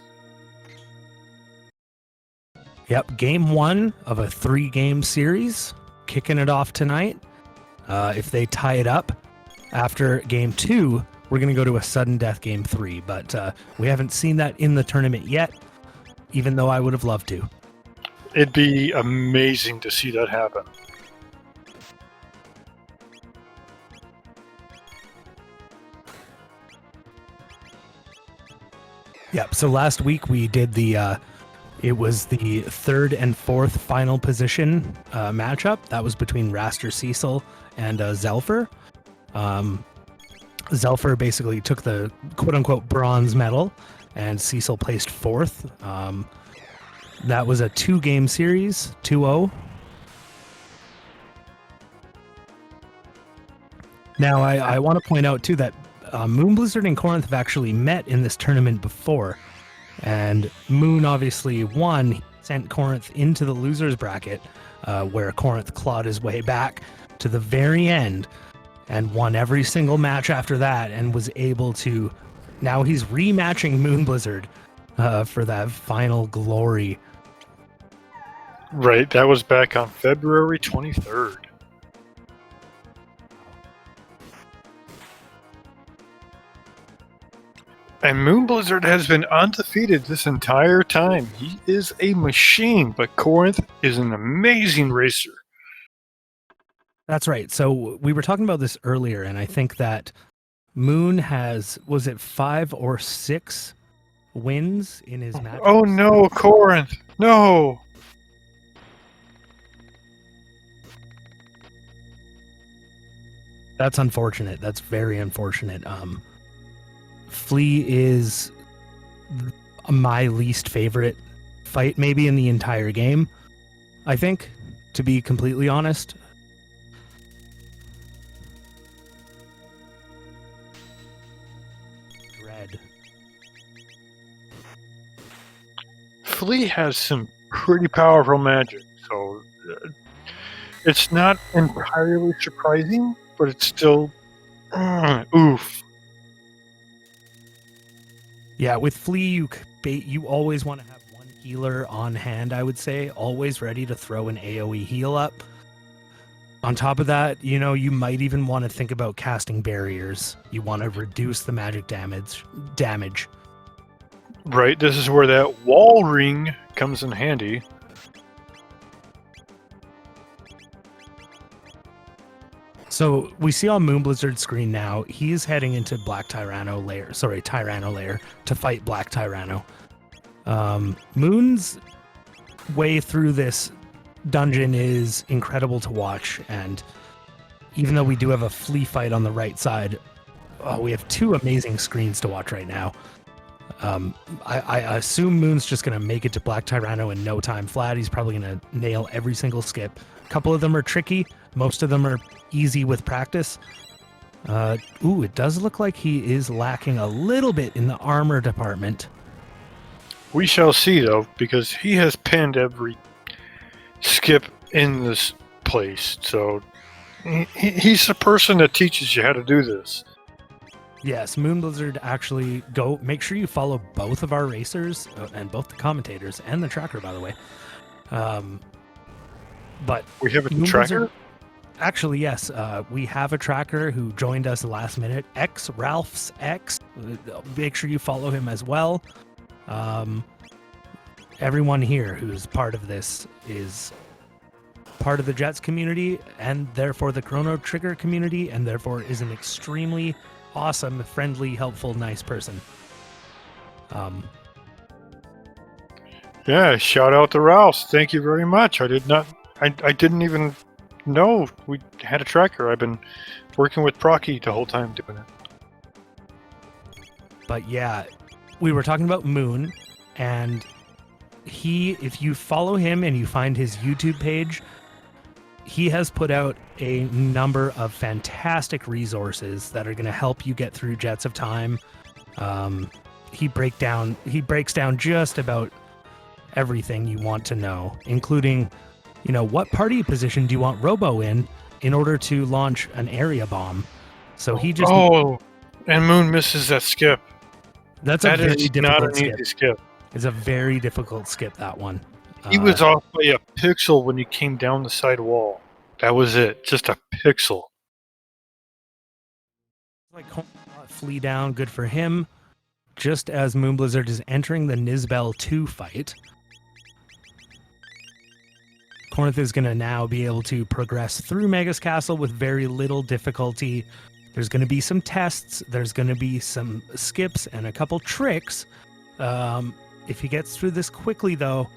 S1: Yep, game 1 of a 3-game series, kicking it off tonight. If they tie it up after game 2, we're going to go to a sudden death game 3, but we haven't seen that in the tournament yet, even though I would have loved to.
S2: It'd be amazing to see that happen.
S1: Yep, so last week we did it was the 3rd and 4th final position matchup. That was between Raster Cecil and Zelfer. Zelfer basically took the quote-unquote bronze medal, and Cecil placed 4th. That was a 2-game series, 2-0. Now, I want to point out, too, that moonblizzard and Korenth have actually met in this tournament before, and Moon obviously won. He sent Korenth into the loser's bracket, where Korenth clawed his way back to the very end and won every single match after that, and was able to... Now he's rematching moonblizzard for that final glory.
S2: Right, that was back on February 23rd. And moonblizzard has been undefeated this entire time. He is a machine, but Korenth is an amazing racer.
S1: That's right. So we were talking about this earlier, and I think that Moon has, was it 5 or 6 wins in his match?
S2: Oh no, Korenth! No!
S1: That's unfortunate. That's very unfortunate. Flea is my least favorite fight maybe in the entire game, I think, to be completely honest. Dread.
S2: Flea has some pretty powerful magic, so it's not entirely surprising, but it's still oof.
S1: Yeah, with Flea, you always want to have one healer on hand, I would say, always ready to throw an AoE heal up. On top of that, you know, you might even want to think about casting barriers. You want to reduce the magic damage.
S2: Right, this is where that wall ring comes in handy.
S1: So we see on moonblizzard's screen now, he's heading into Tyranno lair to fight Black Tyranno. Moon's way through this dungeon is incredible to watch, and even though we do have a Flea fight on the right side, we have 2 amazing screens to watch right now. I assume Moon's just going to make it to Black Tyranno in no time flat. He's probably going to nail every single skip. A couple of them are tricky. Most of them are easy with practice. It does look like he is lacking a little bit in the armor department.
S2: We shall see, though, because he has pinned every skip in this place. So he's the person that teaches you how to do this.
S1: Yes, moonblizzard, actually go make sure you follow both of our racers and both the commentators and the tracker, by the way. But
S2: we have a tracker?
S1: Actually, yes, we have a tracker who joined us last minute. Ralph's X. Make sure you follow him as well. Everyone here who's part of this is part of the Jets community and therefore the Chrono Trigger community, and therefore is an extremely awesome, friendly, helpful, nice person.
S2: Yeah, shout out to Ralph. Thank you very much. I didn't even know we had a tracker. I've been working with Procky the whole time doing it.
S1: But yeah, we were talking about Moon, and if you follow him and you find his YouTube page, he has put out a number of fantastic resources that are going to help you get through Jets of Time. He breaks down just about everything you want to know, including, what party position do you want Robo in order to launch an area bomb. So he just
S2: and Moon misses that skip.
S1: That's a very difficult
S2: skip.
S1: It's a very difficult skip, that one.
S2: He was off by a pixel when he came down the side wall. That was it. Just a pixel.
S1: Like flee down, good for him. Just as moonblizzard is entering the Nizbel 2 fight, Korenth is going to now be able to progress through Magus Castle with very little difficulty. There's going to be some tests. There's going to be some skips and a couple tricks. If he gets through this quickly, though,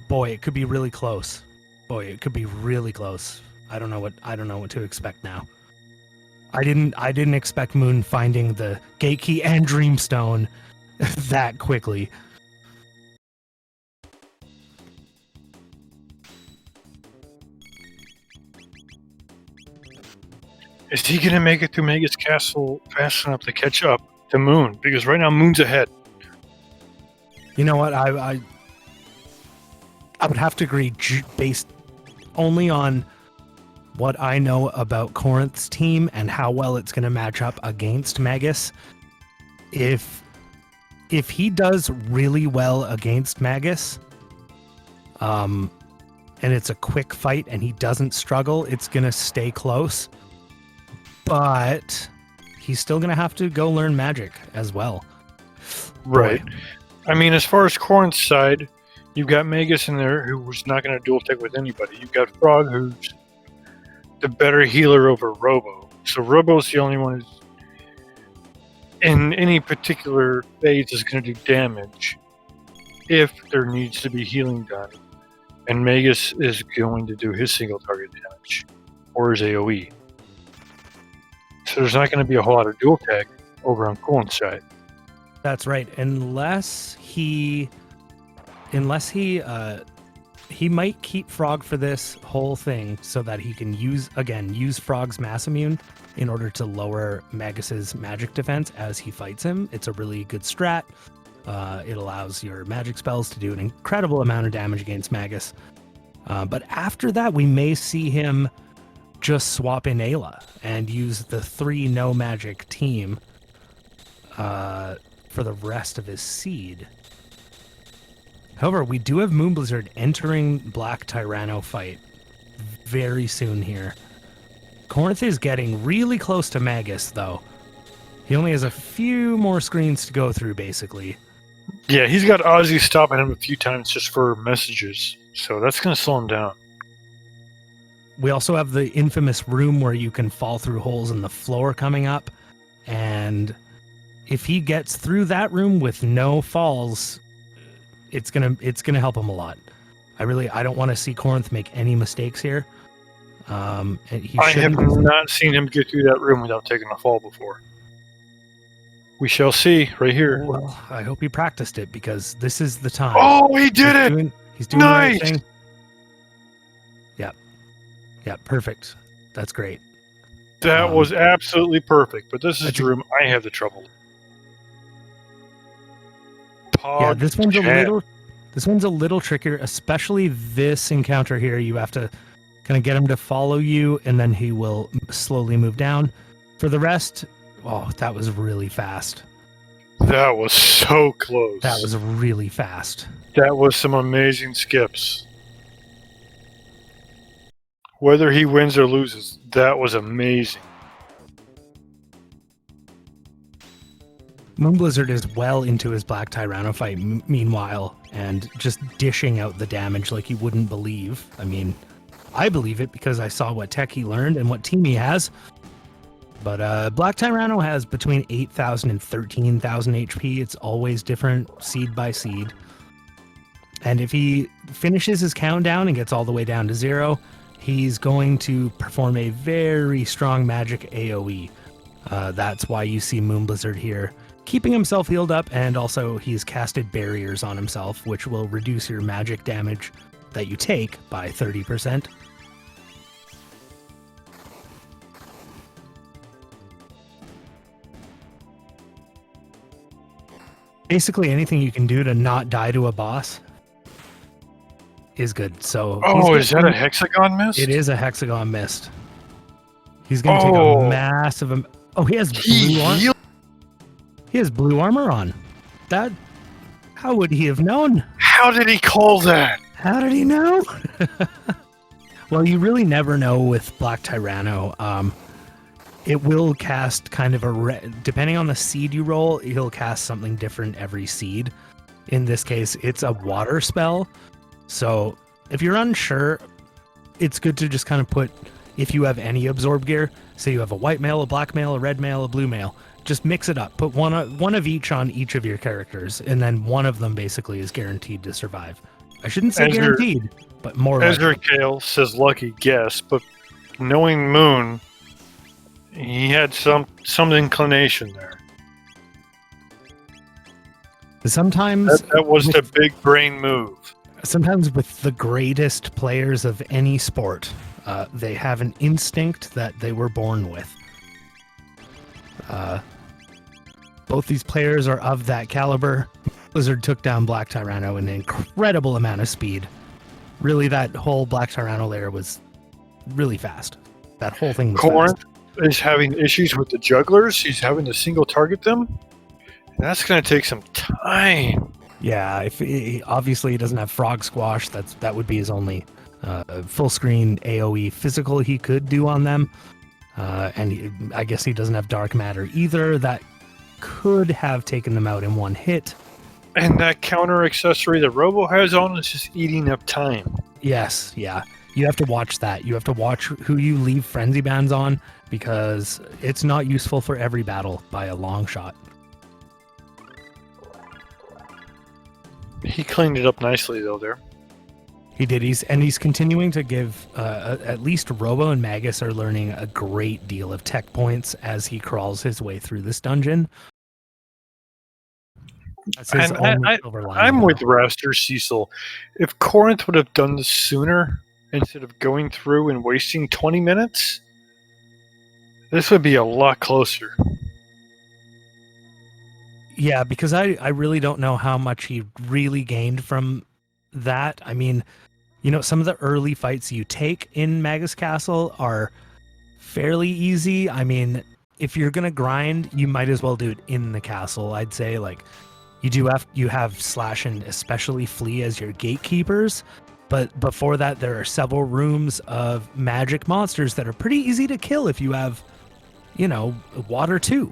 S1: boy, it could be really close. I don't know what to expect now. I didn't expect Moon finding the gate key and Dreamstone that quickly.
S2: Is he going to make it through Magus Castle fast enough to catch up to Moon? Because right now Moon's ahead.
S1: You know what? I would have to agree based only on what I know about Korenth's team and how well it's going to match up against Magus. If he does really well against Magus, and it's a quick fight and he doesn't struggle, it's going to stay close. But he's still going to have to go learn magic as well.
S2: Right. Boy. I mean, as far as Korenth's side, you've got Magus in there who was not going to dual tech with anybody. You've got Frog, who's the better healer over Robo. So Robo's the only one who's in any particular phase is going to do damage if there needs to be healing done. And Magus is going to do his single target damage or his AoE. So there's not going to be a whole lot of dual tech over on Korenth's side.
S1: That's right, unless he might keep Frog for this whole thing so that he can use Frog's Mass Immune in order to lower Magus's magic defense as he fights him. It's a really good strat. It allows your magic spells to do an incredible amount of damage against Magus. But after that, we may see him just swap in Ayla and use the 3 no magic team for the rest of his seed. However, we do have moonblizzard entering Black Tyranno fight very soon here. Korenth is getting really close to Magus, though. He only has a few more screens to go through, basically.
S2: Yeah, he's got Ozzy stopping him a few times just for messages, so that's going to slow him down.
S1: We also have the infamous room where you can fall through holes in the floor coming up, and if he gets through that room with no falls, it's gonna help him a lot. I don't want to see Korenth make any mistakes here. I
S2: have not seen him get through that room without taking a fall before. We shall see right here.
S1: Well, I hope he practiced it because this is the time.
S2: Oh, he did it!
S1: He's doing nice! The right thing. Yeah, perfect. That's great.
S2: That was absolutely perfect, but this is
S1: I
S2: the room I have the trouble.
S1: Yeah, this one's a
S2: Chat.
S1: little trickier, especially this encounter here. You have to kind of get him to follow you, and then he will slowly move down. For the rest, oh, that was really fast.
S2: That was so close.
S1: That was really fast.
S2: That was some amazing skips. Whether he wins or loses, that was amazing.
S1: Moonblizzard is well into his Black Tyranno fight, meanwhile, and just dishing out the damage like you wouldn't believe. I mean, I believe it because I saw what tech he learned and what team he has. But Black Tyranno has between 8,000 and 13,000 HP. It's always different seed by seed. And if he finishes his countdown and gets all the way down to 0, he's going to perform a very strong magic AoE. That's why you see Moonblizzard here, keeping himself healed up, and also he's casted barriers on himself, which will reduce your magic damage that you take by 30%. Basically, anything you can do to not die to a boss is good. So,
S2: is that a hexagon mist?
S1: It is a hexagon mist. He's going to take a massive. Oh, he has blue armor. He has blue armor on. That. How would he have known?
S2: How did he call that?
S1: How did he know? Well, you really never know with Black Tyranno. It will cast kind of depending on the seed you roll, he'll cast something different every seed. In this case, it's a water spell. So if you're unsure, it's good to just kind of put, if you have any absorb gear, say you have a white mail, a black mail, a red mail, a blue mail, just mix it up. Put one of each on each of your characters, and then one of them basically is guaranteed to survive. I shouldn't say guaranteed, but more
S2: Ezra Kale says lucky guess, but knowing Moon, he had some inclination there.
S1: Sometimes
S2: that was the big brain move.
S1: Sometimes with the greatest players of any sport, they have an instinct that they were born with. Both these players are of that caliber. Blizzard took down Black Tyranno in an incredible amount of speed. Really, that whole Black Tyranno layer was really fast. That whole thing was
S2: Korenth is having issues with the jugglers. He's having to single target them. That's going to take some time.
S1: Yeah, obviously he doesn't have Frog Squash. That would be his only full screen AoE physical he could do on them. And I guess he doesn't have Dark Matter either. That could have taken them out in one hit.
S2: And that counter accessory that Robo has on is just eating up time.
S1: Yes, yeah. You have to watch that. You have to watch who you leave Frenzy Bands on, because it's not useful for every battle by a long shot.
S2: He cleaned it up nicely, though, there.
S1: He did. He's continuing to give, at least Robo and Magus are learning a great deal of tech points as he crawls his way through this dungeon. That's his only silver lining.
S2: I'm with Raster Cecil. If Korenth would have done this sooner, instead of going through and wasting 20 minutes, this would be a lot closer.
S1: Yeah, because I really don't know how much he really gained from that. I mean, you know, some of the early fights you take in Magus Castle are fairly easy. I mean, if you're going to grind, you might as well do it in the castle. I'd say, like, you have Slash and especially Flea as your gatekeepers. But before that, there are several rooms of magic monsters that are pretty easy to kill if you have, you know, Water 2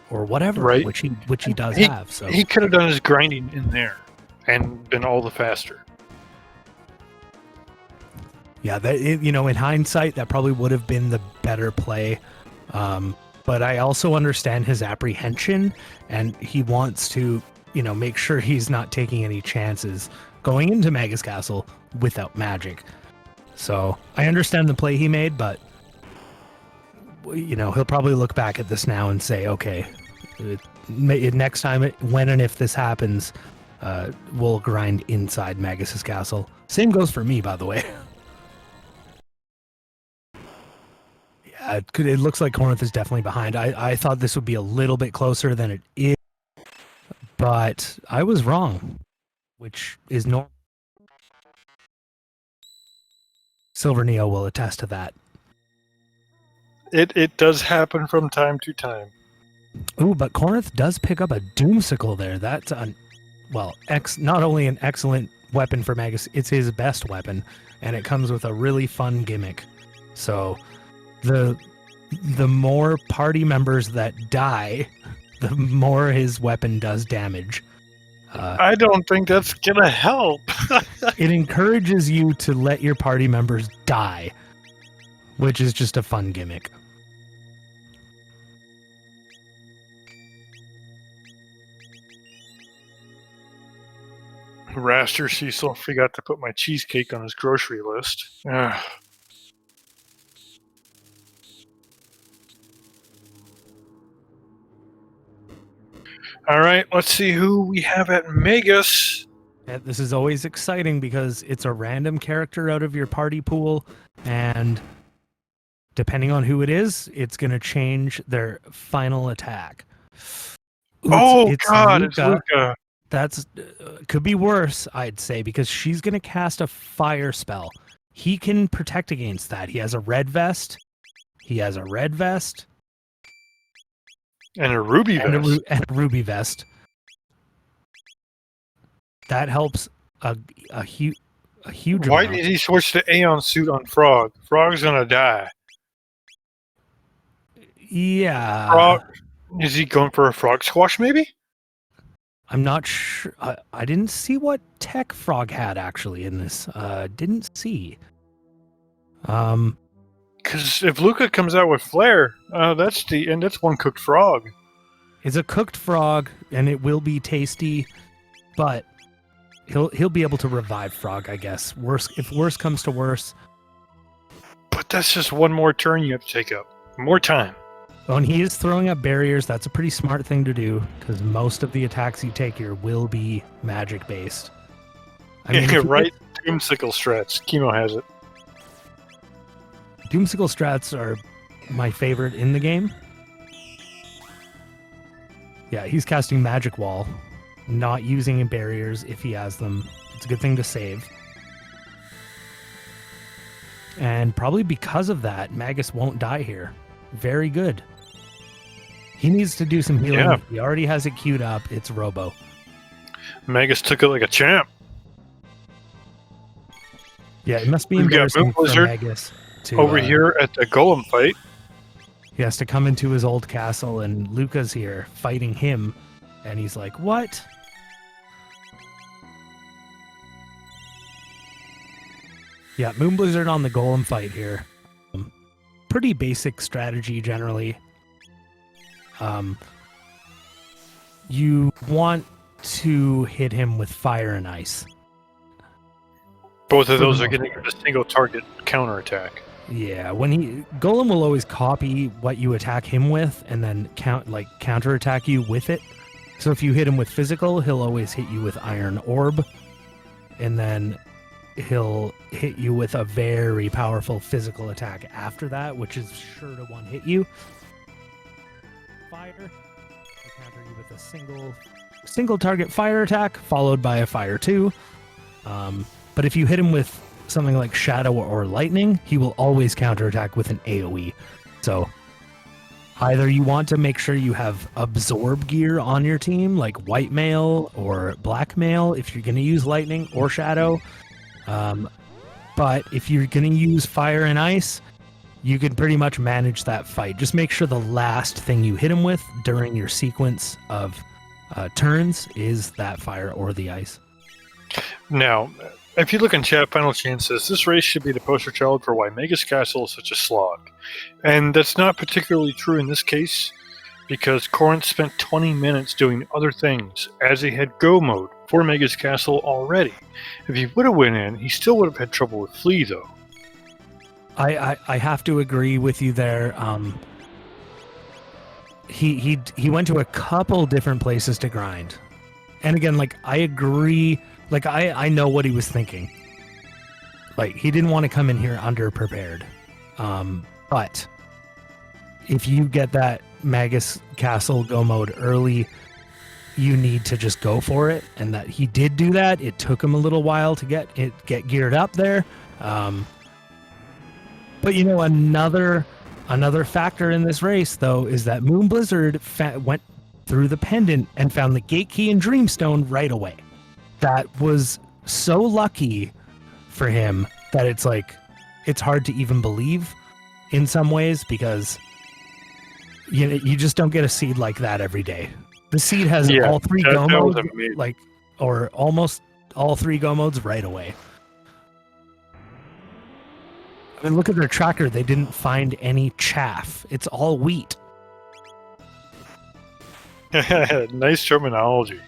S1: or whatever,
S2: right?
S1: Which he does have. So
S2: he could have done his grinding in there and been all the faster.
S1: Yeah, you know, in hindsight, that probably would have been the better play. But I also understand his apprehension, and he wants to, you know, make sure he's not taking any chances going into Magus Castle without magic. So I understand the play he made, but, you know, he'll probably look back at this now and say, okay, next time, when and if this happens, we'll grind inside Magus' castle. Same goes for me, by the way. it looks like Korenth is definitely behind. I thought this would be a little bit closer than it is, but I was wrong, which is normal. Silver Neo will attest to that.
S2: It does happen from time to time.
S1: Ooh, but Korenth does pick up a Doomsicle there. That's not only an excellent weapon for Magus, it's his best weapon, and it comes with a really fun gimmick. So the more party members that die, the more his weapon does damage.
S2: I don't think that's gonna help.
S1: It encourages you to let your party members die, which is just a fun gimmick.
S2: Raster Cecil forgot to put my cheesecake on his grocery list. Ugh. All right, let's see who we have at Magus.
S1: Yeah, this is always exciting because it's a random character out of your party pool, and depending on who it is, it's going to change their final attack. Ooh,
S2: It's Luca.
S1: That's could be worse, I'd say, because she's going to cast a fire spell. He can protect against that. He has a red vest.
S2: And a ruby vest.
S1: And a ruby vest. That helps a huge
S2: Why
S1: amount.
S2: did he switch to Aeon suit on Frog? Frog's gonna die.
S1: Yeah.
S2: Frog, is he going for a frog squash, maybe?
S1: I'm not sure. I didn't see what tech Frog had actually in this. Didn't see.
S2: Because if Luca comes out with Flare, that's one cooked frog.
S1: It's a cooked frog, and it will be tasty, but he'll be able to revive Frog, I guess. If worse comes to worse.
S2: But that's just one more turn you have to take up. More time.
S1: When he is throwing up barriers, that's a pretty smart thing to do, because most of the attacks you take here will be magic based.
S2: Right. Doomsicle strats. Chemo has it.
S1: Doomsicle strats are my favorite in the game. Yeah, he's casting Magic Wall, not using barriers if he has them. It's a good thing to save. And probably because of that, Magus won't die here. Very good. He needs to do some healing.
S2: Yeah.
S1: He already has it queued up. It's Robo.
S2: Magus took it like a champ.
S1: Yeah, it must be
S2: We've got
S1: embarrassing for
S2: moonblizzard
S1: Magus to
S2: over here at the golem fight.
S1: He has to come into his old castle, and Luca's here fighting him, and he's like, "What?" Yeah, moonblizzard on the golem fight here. Pretty basic strategy generally. You want to hit him with fire and ice.
S2: Both of those are getting a single target counterattack.
S1: Yeah, Golem will always copy what you attack him with and then counterattack you with it. So if you hit him with physical, he'll always hit you with Iron Orb, and then he'll hit you with a very powerful physical attack after that, which is sure to one-hit you. Fire, he'll counter you with a single target fire attack followed by a fire 2. But if you hit him with something like Shadow or Lightning, he will always counterattack with an AoE. So either you want to make sure you have absorb gear on your team, like White Mail or Black Mail, if you're going to use Lightning or Shadow. But if you're going to use Fire and Ice, you can pretty much manage that fight. Just make sure the last thing you hit him with during your sequence of turns is that fire or the ice.
S2: Now, if you look in chat, Final Chain says, this race should be the poster child for why Magus Castle is such a slog. And that's not particularly true in this case, because Korenth spent 20 minutes doing other things as he had go mode for Magus Castle already. If he would have went in, he still would have had trouble with Flea, though.
S1: I have to agree with you there. He went to a couple different places to grind. And again, I agree. I know what he was thinking. He didn't want to come in here underprepared. But if you get that Magus Castle go mode early, you need to just go for it. And that he did do that. It took him a little while to get geared up there. But you know, another factor in this race, though, is that moonblizzard went through the pendant and found the gate key and dreamstone right away. That was so lucky for him that it's like, it's hard to even believe in some ways, because you just don't get a seed like that every day. The seed has all three go modes, or almost all three go modes right away. I mean, look at their tracker. They didn't find any chaff. It's all wheat.
S2: Nice terminology.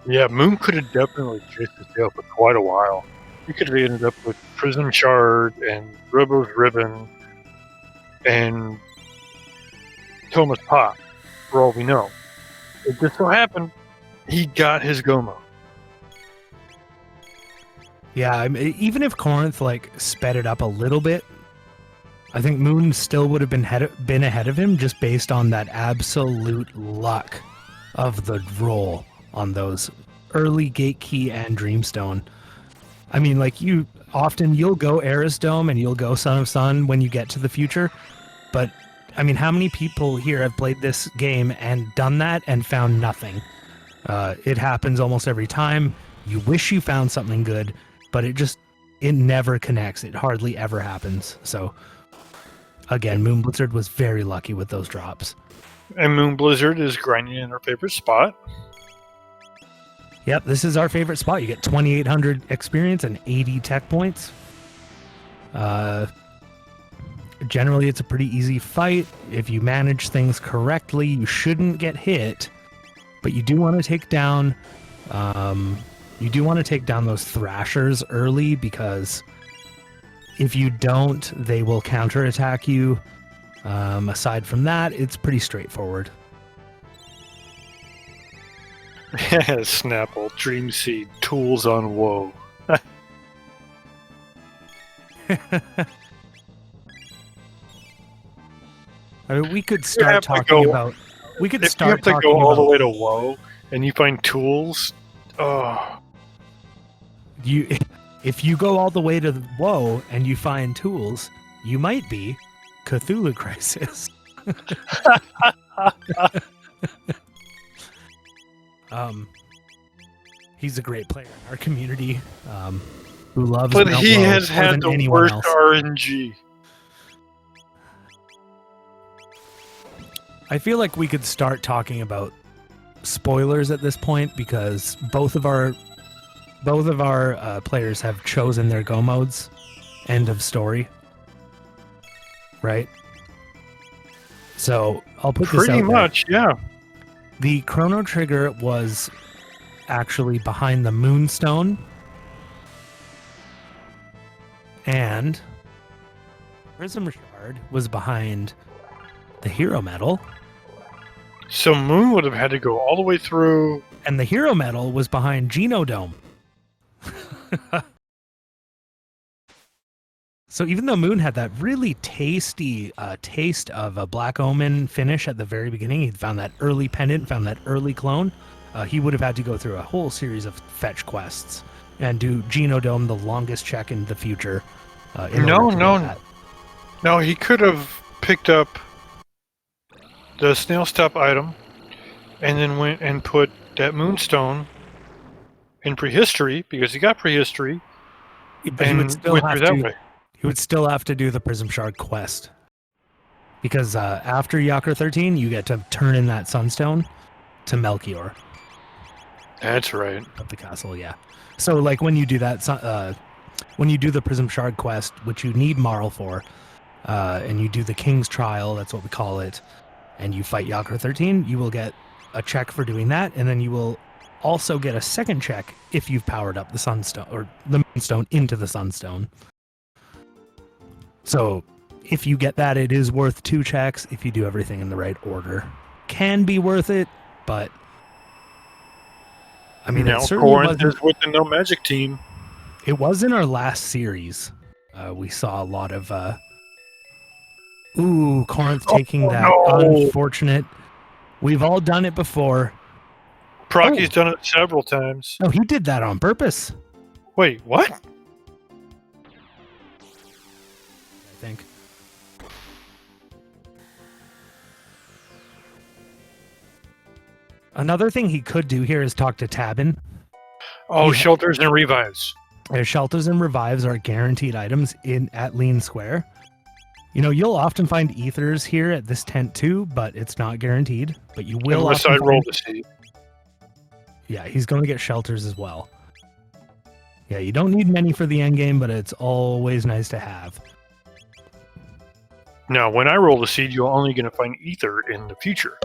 S2: Yeah, Moon could have definitely chased his tail for quite a while. He could have ended up with Prism Shard and Robo's Ribbon and Thomas Pop, for all we know. It just so happened he got his Gomo.
S1: Yeah, I mean, even if Korenth sped it up a little bit, I think Moon still would have been ahead of him, just based on that absolute luck of the roll on those early gate key and dreamstone. I mean, you'll go Eris Dome and you'll go Son of Sun when you get to the future, but I mean, how many people here have played this game and done that and found nothing? It happens almost every time. You wish you found something good, but it never connects. It hardly ever happens. So again, Moonblizzard was very lucky with those drops.
S2: And Moonblizzard is grinding in our favorite spot.
S1: Yep, this is our favorite spot. You get 2,800 experience and 80 tech points. Generally, it's a pretty easy fight. If you manage things correctly, you shouldn't get hit. But you do want to take down those Thrashers early, because if you don't, they will counterattack you. Aside from that, it's pretty straightforward.
S2: Snapple, Dream Seed, Tools on Woe.
S1: I mean, we could start talking about. We could start talking about.
S2: If you have to go all the way to Woe and you find tools,
S1: if you go all the way to Woe and you find tools, you might be Cthulhu Crisis. He's a great player in our community, who loves.
S2: But he has
S1: more
S2: had
S1: than
S2: the
S1: anyone
S2: worst
S1: else.
S2: RNG.
S1: I feel like we could start talking about spoilers at this point, because both of our players have chosen their go modes. End of story. Right? So I'll put this out
S2: Pretty much, yeah.
S1: The Chrono Trigger was actually behind the Moonstone, and Prism Shard was behind the Hero Medal.
S2: So Moon would have had to go all the way through.
S1: And the Hero Medal was behind Genodome. So even though Moon had that really tasty taste of a Black Omen finish at the very beginning, he found that early pendant, found that early clone, he would have had to go through a whole series of fetch quests and do Genodome, the longest check in the future.
S2: No, he could have picked up the snail stop item and then went and put that Moonstone in prehistory, because he got prehistory,
S1: But
S2: and
S1: he would still have to do the Prism Shard quest, because after Yakra 13, you get to turn in that Sunstone to Melchior.
S2: That's right.
S1: Of the castle, yeah. So when you do that, when you do the Prism Shard quest, which you need Marl for, and you do the King's Trial, that's what we call it, and you fight Yakra 13, you will get a check for doing that, and then you will also get a second check if you've powered up the Sunstone, or the Moonstone into the Sunstone. So if you get that, it is worth 2 checks if you do everything in the right order. Can be worth it, but I mean,
S2: now
S1: it certainly
S2: Korenth
S1: wasn't.
S2: is with the No Magic team.
S1: It was in our last series. We saw a lot of Korenth taking that unfortunate. We've all done it before.
S2: Procky's done it several times.
S1: Oh, he did that on purpose.
S2: Wait, what?
S1: I think. Another thing he could do here is talk to Tabin.
S2: Oh, shelters and revives.
S1: Shelters and revives are guaranteed items at Lean Square. You know, you'll often find ethers here at this tent too, but it's not guaranteed. But you will.
S2: Unless I roll the seed.
S1: Yeah, he's going to get shelters as well. Yeah, you don't need many for the end game, but it's always nice to have.
S2: Now, when I roll the seed, you're only going to find ether in the future.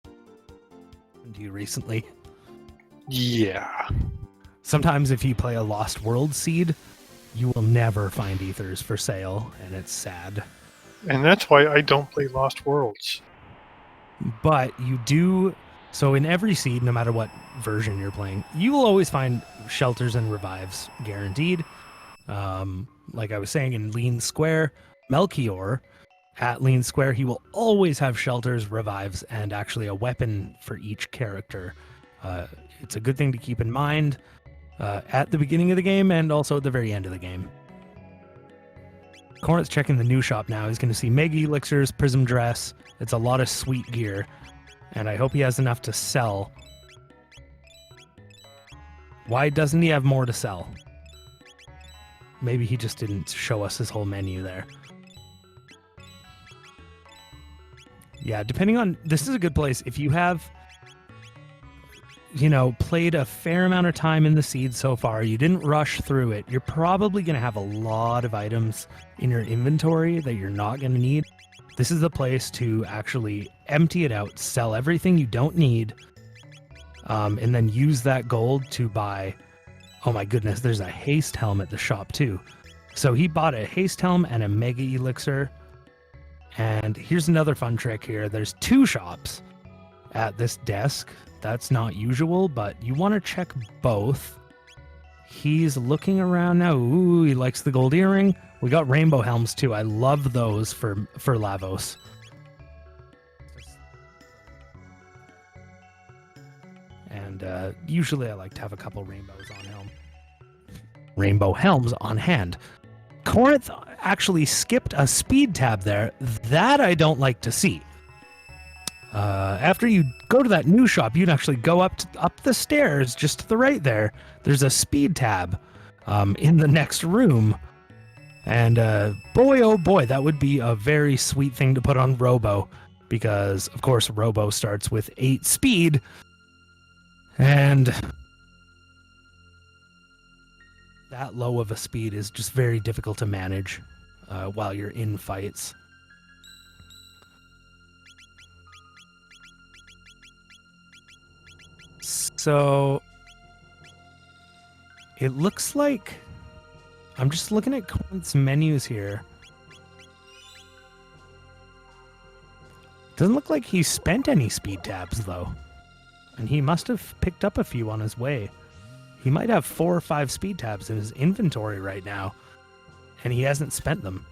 S1: Do you recently?
S2: Yeah.
S1: Sometimes if you play a Lost World seed, you will never find ethers for sale, and it's sad.
S2: And that's why I don't play Lost Worlds.
S1: But you do... So in every seed, no matter what version you're playing, you will always find shelters and revives guaranteed. Like I was saying, in Lean Square, Melchior, at Lean Square, he will always have shelters, revives, and actually a weapon for each character. It's a good thing to keep in mind at the beginning of the game and also at the very end of the game. Korenth's checking the new shop now. He's going to see Mega Elixirs, Prism Dress. It's a lot of sweet gear. And I hope he has enough to sell. Why doesn't he have more to sell? Maybe he just didn't show us his whole menu there. Yeah, depending on... This is a good place. If you have, you know, played a fair amount of time in the seed so far, you didn't rush through it, you're probably going to have a lot of items in your inventory that you're not going to need. This is the place to actually empty it out, sell everything you don't need, and then use that gold to buy... Oh my goodness, there's a haste helm at the shop too. So he bought a haste helm and a mega elixir. And here's another fun trick here. There's 2 shops at this desk. That's not usual, but you want to check both. He's looking around now. Ooh, he likes the gold earring. We got rainbow helms too. I love those for Lavos. And usually I like to have a couple rainbow helms on hand. Korenth actually skipped a speed tab there. That I don't like to see. After you go to that new shop, you'd actually go up the stairs just to the right there. There's a speed tab in the next room. And boy, oh boy, that would be a very sweet thing to put on Robo. Because, of course, Robo starts with 8 speed. And that low of a speed is just very difficult to manage while you're in fights. So it looks like I'm just looking at Korenth's menus here. Doesn't look like he spent any speed tabs though. And he must have picked up a few on his way. He might have 4 or 5 speed tabs in his inventory right now, and he hasn't spent them.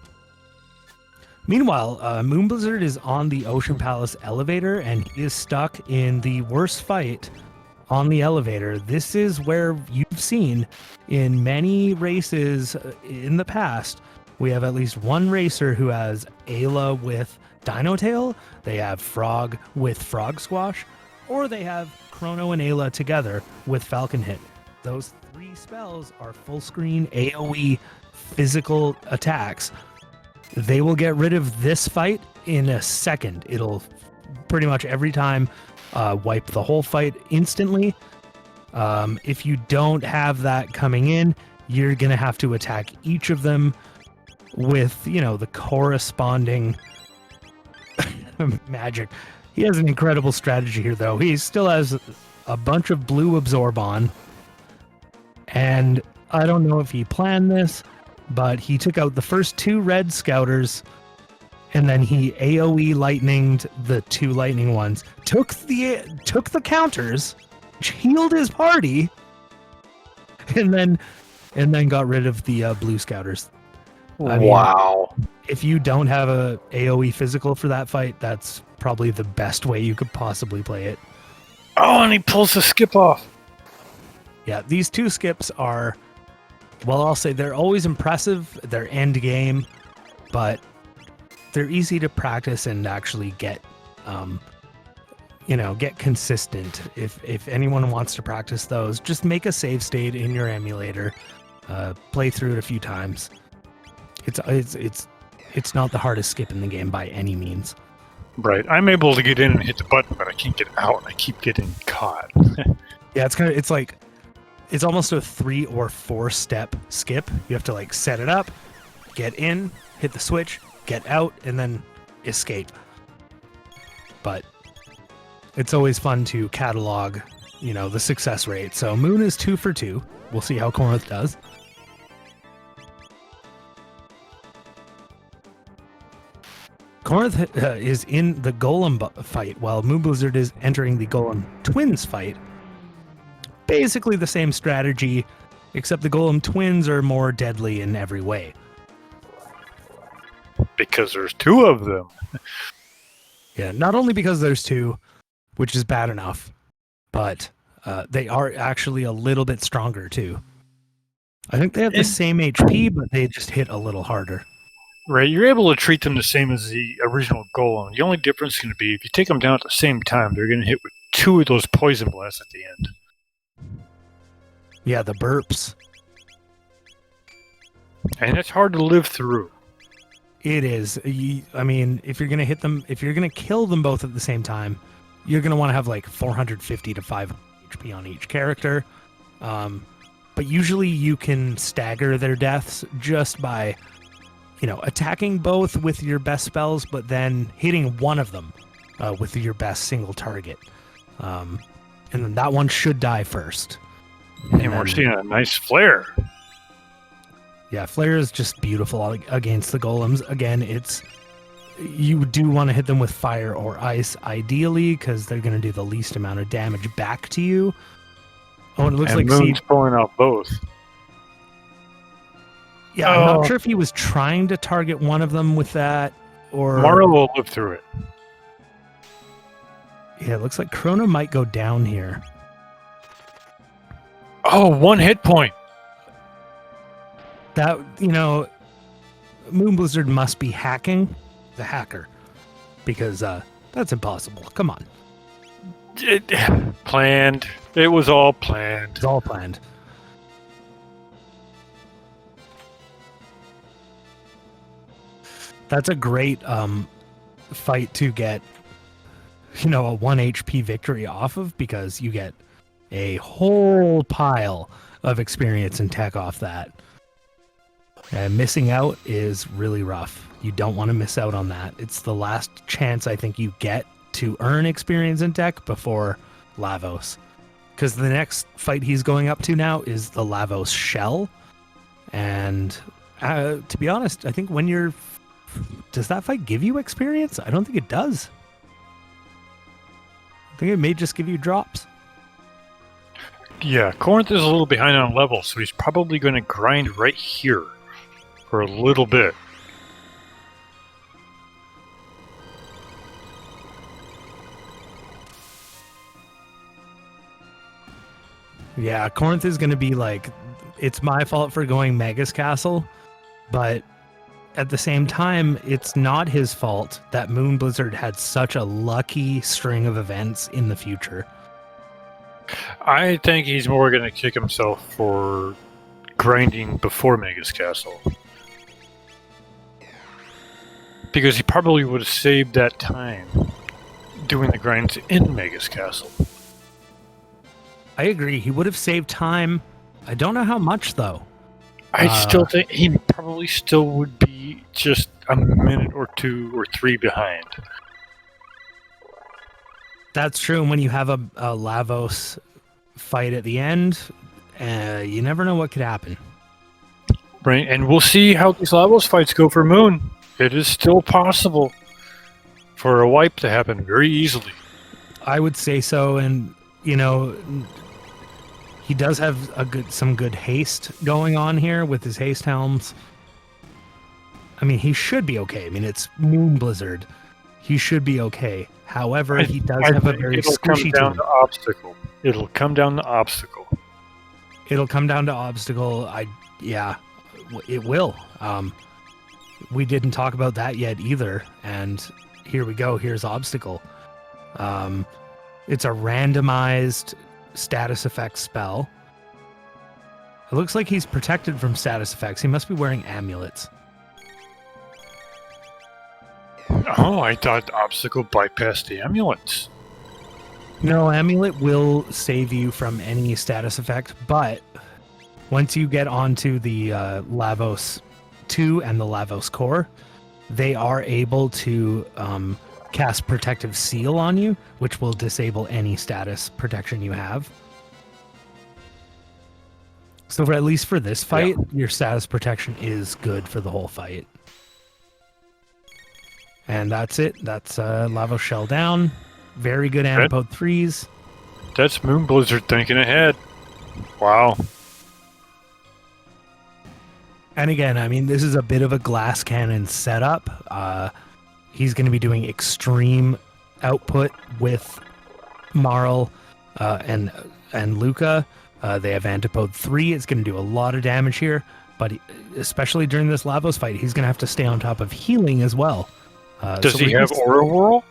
S1: Meanwhile, moonblizzard is on the Ocean Palace elevator, and he is stuck in the worst fight on the elevator. This is where you've seen in many races in the past, we have at least one racer who has Ayla with Dino Tail, they have Frog with Frog Squash, or they have Chrono and Ayla together with Falcon Hit. Those 3 spells are full screen AoE physical attacks. They will get rid of this fight in a second. It'll pretty much every time wipe the whole fight instantly. If you don't have that coming in, you're going to have to attack each of them with, you know, the corresponding magic. He has an incredible strategy here, though. He still has a bunch of blue absorb on. And I don't know if he planned this, but he took out the first 2 red scouters, and then he AoE lightninged the 2 lightning ones, took the counters, healed his party, and then got rid of the blue scouters. I mean,
S2: Wow.
S1: if you don't have a AoE physical for that fight, that's probably the best way you could possibly play it.
S2: Oh, and he pulls the skip off.
S1: Yeah, these two skips are, well, I'll say they're always impressive. They're end game, but they're easy to practice and actually get, get consistent. If anyone wants to practice those, just make a save state in your emulator, play through it a few times. It's not the hardest skip in the game by any means.
S2: Right. I'm able to get in and hit the button, but I can't get out. I keep getting caught.
S1: Yeah, it's almost a 3 or 4 step skip. You have to like set it up, get in, hit the switch, get out, and then escape. But it's always fun to catalog, the success rate. So Moon is 2 for 2. We'll see how Korenth does. Korenth is in the Golem fight, while Moonblizzard is entering the Golem Twins fight. Basically the same strategy, except the Golem Twins are more deadly in every way.
S2: Because there's 2 of them.
S1: Yeah, not only because there's 2, which is bad enough, but they are actually a little bit stronger too. I think they have the same HP, but they just hit a little harder.
S2: Right, you're able to treat them the same as the original Golem. The only difference is going to be if you take them down at the same time, they're going to hit with 2 of those poison blasts at the end.
S1: Yeah, the burps.
S2: And it's hard to live through.
S1: It is. I mean, if you're going to hit them, if you're going to kill them both at the same time, you're going to want to have like 450 to 500 HP on each character. But usually you can stagger their deaths just by attacking both with your best spells, but then hitting one of them with your best single target. And then that one should die first.
S2: And we're seeing a nice flare.
S1: Yeah, flare is just beautiful against the golems. Again, you do want to hit them with fire or ice, ideally, because they're going to do the least amount of damage back to you. Oh, and it looks like
S2: Moon's pulling off both.
S1: Yeah, I'm not sure if he was trying to target one of them with that, or...
S2: Mara will live through it.
S1: Yeah, it looks like Chrono might go down here.
S2: Oh, 1 hit point!
S1: That, Moonblizzard must be hacking the hacker, because that's impossible. Come on.
S2: Planned. It was all planned.
S1: It's all planned. That's a great fight to get, a 1 HP victory off of, because you get a whole pile of experience and tech off that. And missing out is really rough. You don't want to miss out on that. It's the last chance I think you get to earn experience and tech before Lavos. Because the next fight he's going up to now is the Lavos Shell. And to be honest, I think when you're... Does that fight give you experience? I don't think it does. I think it may just give you drops.
S2: Yeah, Korenth is a little behind on level, so he's probably going to grind right here for a little bit.
S1: Yeah, Korenth is going to be like, it's my fault for going Magus Castle, but at the same time, it's not his fault that Moonblizzard had such a lucky string of events in the future.
S2: I think he's more going to kick himself for grinding before Magus Castle. Because he probably would have saved that time doing the grinds in Magus Castle.
S1: I agree. He would have saved time. I don't know how much, though.
S2: I still think he probably still would be just a minute or 2 or 3 behind.
S1: That's true. And when you have a Lavos fight at the end, you never know what could happen.
S2: Right, and we'll see how these Lavos fights go for Moon. It is still possible for a wipe to happen very easily.
S1: I would say so, and, he He does have some good haste going on here with his haste helms. I mean, he should be okay. I mean, it's moonblizzard. He should be okay. However, he does have a very squishy
S2: down
S1: team.
S2: to obstacle. It'll come down to obstacle.
S1: It'll come down to obstacle. Yeah, it will. We didn't talk about that yet either, and here we go. Here's obstacle. It's a randomized status effect spell. It looks like he's protected from status effects. He must be wearing amulets.
S2: Oh, I thought obstacle bypassed the amulets.
S1: No, amulet will save you from any status effect, but once you get onto the Lavos 2 and the Lavos core, they are able to cast Protective Seal on you, which will disable any status protection you have. So at least for this fight, your status protection is good for the whole fight. And that's it. That's Lavos Shell down. Very good Antipode 3s.
S2: That's moonblizzard thinking ahead. Wow.
S1: And again, I mean, this is a bit of a glass cannon setup. He's going to be doing extreme output with Marl and Luca. They have Antipode 3. It's going to do a lot of damage here, but especially during this Lavos fight, he's going to have to stay on top of healing as well.
S2: Does he have Aura Whirl?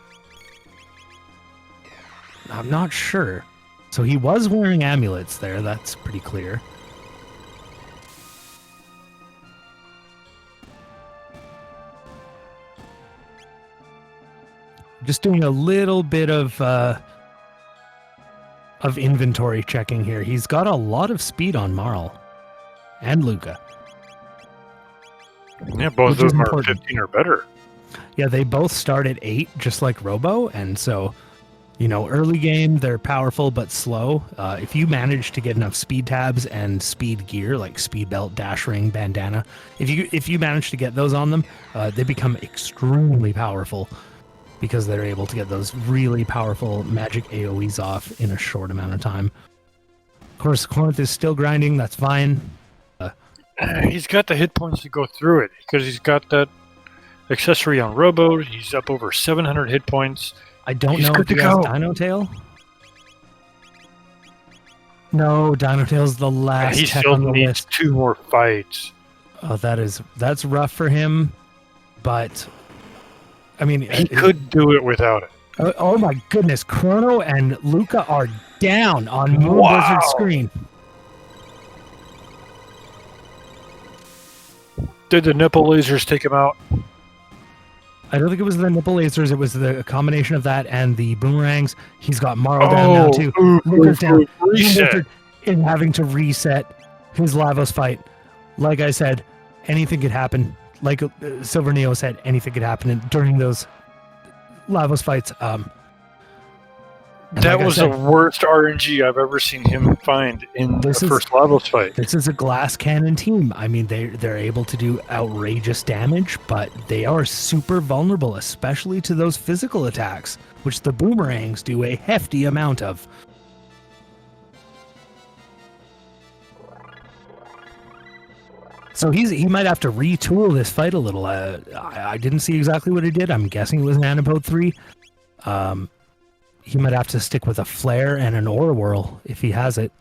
S1: I'm not sure. So he was wearing amulets there. That's pretty clear. Just doing a little bit of inventory checking here. He's got a lot of speed on Marl and Luca.
S2: Yeah, both of them are 15 or better.
S1: Yeah, they both start at 8, just like Robo, and so, you know, early game, they're powerful but slow. If you manage to get enough speed tabs and speed gear, like speed belt, dash ring, bandana, if you manage to get those on them, they become extremely powerful because they're able to get those really powerful magic AoEs off in a short amount of time. Of course, Korenth is still grinding, that's fine.
S2: He's got the hit points to go through it because he's got that accessory on Robo. He's up over 700 hit points.
S1: I don't know if he has Dino Tail. No, Dino Tail's the last.
S2: He still needs 2 more fights.
S1: Oh, that's rough for him. But I mean,
S2: he could do it without it.
S1: Oh my goodness, Chrono and Luca are down on moonblizzard screen.
S2: Did the nipple lasers take him out?
S1: I don't think it was the nipple lasers. It was the combination of that and the boomerangs. He's got Marl down now too. Luca's down.
S2: Reset.
S1: And having to reset his Lavos fight. Like I said, anything could happen. Like Silver Neo said, anything could happen during those Lavos fights.
S2: That was the worst RNG I've ever seen him find in the first Lavos fight.
S1: This is a glass cannon team. I mean, they're able to do outrageous damage, but they are super vulnerable, especially to those physical attacks, which the boomerangs do a hefty amount of. So he might have to retool this fight a little. I didn't see exactly what he did. I'm guessing it was an Antipode 3. He might have to stick with a flare and an Aura Whirl if he has it.